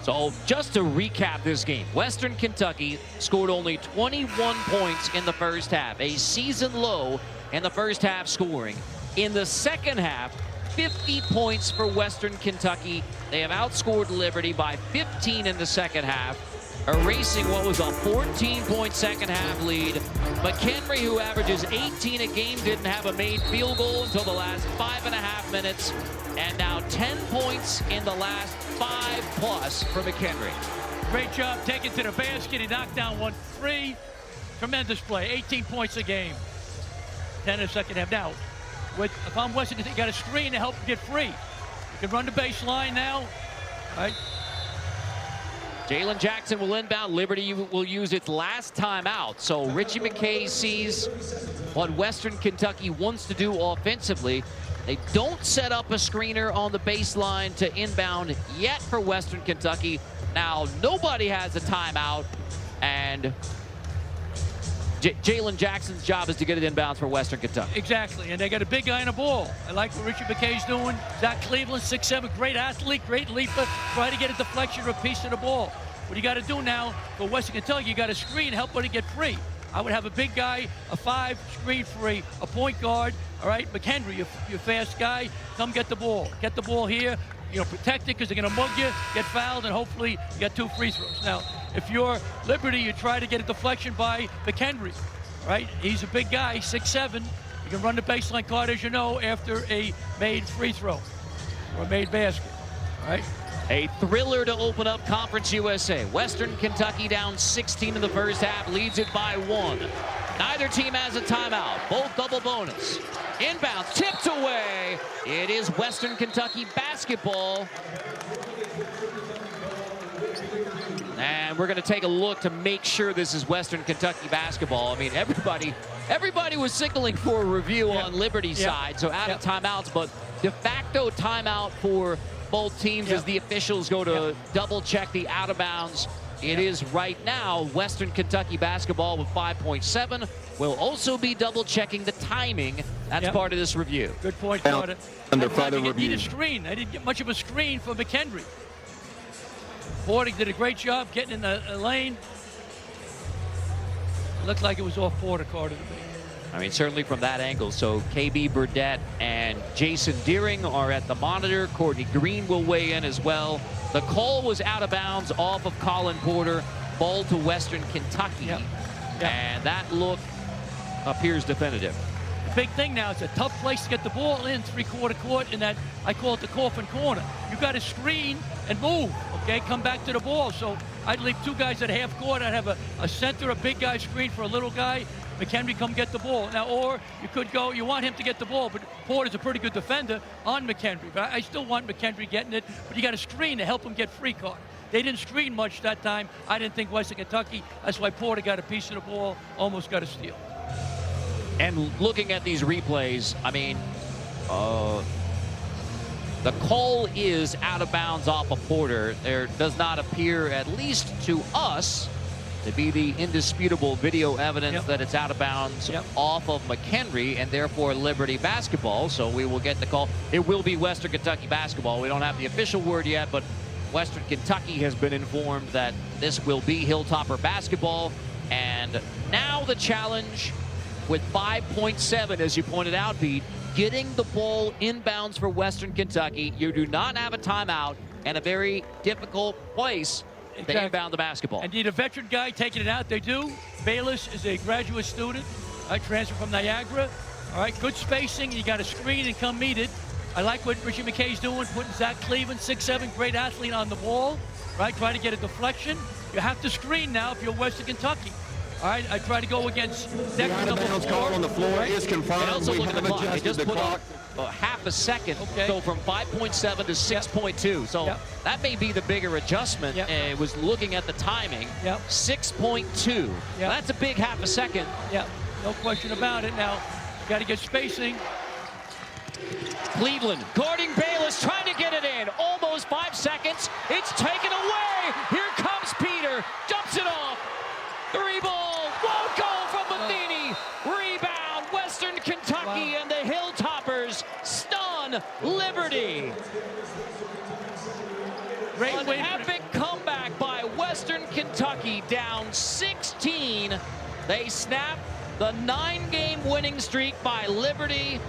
So just to recap this game, Western Kentucky scored only 21 points in the first half, a season low in the first half scoring. In the second half, 50 points for Western Kentucky. They have outscored Liberty by 15 in the second half, erasing what was a 14-point second half lead. McHenry, who averages 18 a game, didn't have a made field goal until the last 5.5 minutes. And now 10 points in the last 5+ for McHenry. Great job taking to the basket. He knocked down 1 3. Tremendous play. 18 points a game. 10 in the second half. Now, if I'm Western, you got a screen to help get free. You can run the baseline now. All right. Jalen Jackson will inbound. Liberty will use its last timeout. So Richie McKay sees what Western Kentucky wants to do offensively. They don't set up a screener on the baseline to inbound yet for Western Kentucky. Now, nobody has a timeout, and Jalen Jackson's job is to get it inbounds for Western Kentucky. Exactly, and they got a big guy in the ball. I like what Richie McKay's doing. Zach Cleveland, 6'7", great athlete, great leaper. Try to get a deflection or a piece of the ball. What you got to do now for Western Kentucky, you got to screen, help her to get free. I would have a big guy, a 5, screen free, a point guard. All right, McHenry, you're fast guy. Come get the ball. Get the ball here. You know, protect it because they're going to mug you, get fouled, and hopefully you got 2 free throws. Now, if you're Liberty, you try to get a deflection by McHenry. All right, he's a big guy, 6'7". You can run the baseline card, as you know, after a made free throw or a made basket. All right. A thriller to open up Conference USA. Western Kentucky down 16 in the first half, leads it by 1. Neither team has a timeout. Both double bonus. Inbounds, tipped away. It is Western Kentucky basketball. And we're going to take a look to make sure this is Western Kentucky basketball. I mean, everybody was signaling for a review on Liberty's side, so out of timeouts, but de facto timeout for both teams as the officials go to double check the out of bounds. It is right now Western Kentucky basketball with 5.7. We'll also be double checking the timing. That's part of this review. Good point, Carter. Under further review. Need a screen. They didn't get much of a screen for McHenry. Porter did a great job getting in the lane. Looked like it was off Porter, Carter, to me. I mean, certainly from that angle. So KB Burdett and Jason Deering are at the monitor. Courtney Green will weigh in as well. The call was out of bounds off of Colin Porter. Ball to Western Kentucky. And that look appears definitive. The big thing now, it's a tough place to get the ball in three-quarter court in that, I call it the coffin corner. You got to screen and move, okay? Come back to the ball. So I'd leave two guys at half court. I'd have a center, a big guy screen for a little guy. McHenry come get the ball. Now, or you could go, you want him to get the ball, but Porter's a pretty good defender on McHenry. But I still want McHenry getting it, but you got to screen to help him get free card. They didn't screen much that time. I didn't think Western Kentucky. That's why Porter got a piece of the ball, almost got a steal. And looking at these replays, I mean, the call is out of bounds off of Porter. There does not appear, at least to us, to be the indisputable video evidence that it's out of bounds off of McHenry, and therefore Liberty basketball. So we will get the call. It will be Western Kentucky basketball. We don't have the official word yet, but Western Kentucky has been informed that this will be Hilltopper basketball. And now the challenge with 5.7, as you pointed out, Pete, getting the ball inbounds for Western Kentucky. You do not have a timeout, and a very difficult place to inbound the basketball. And need a veteran guy taking it out. They do. Bayless is a graduate student. I transferred from Niagara. All right, good spacing. You got to screen and come meet it. I like what Richie McKay's doing, putting Zach Cleveland, 6'7", great athlete, on the ball. Right, trying to get a deflection. You have to screen now if you're Western Kentucky. All right, I try to go against The out-of-bounds call on the floor is confirmed. And also we look at have the clock. They adjusted just the put clock. on half a second, so from 5.7 to 6.2. So that may be the bigger adjustment. It was looking at the timing. 6.2. That's a big half a second. No question about it. Now, you got to get spacing. Cleveland guarding Bayless, trying to get it in. Almost 5 seconds. It's taken away. Here comes Peter. Jumps it off. Three ball. Won't go from Matheny. Rebound. Western Kentucky and the Hilltoppers stun Liberty. An epic comeback by Western Kentucky, down 16. They snap the 9-game winning streak by Liberty. And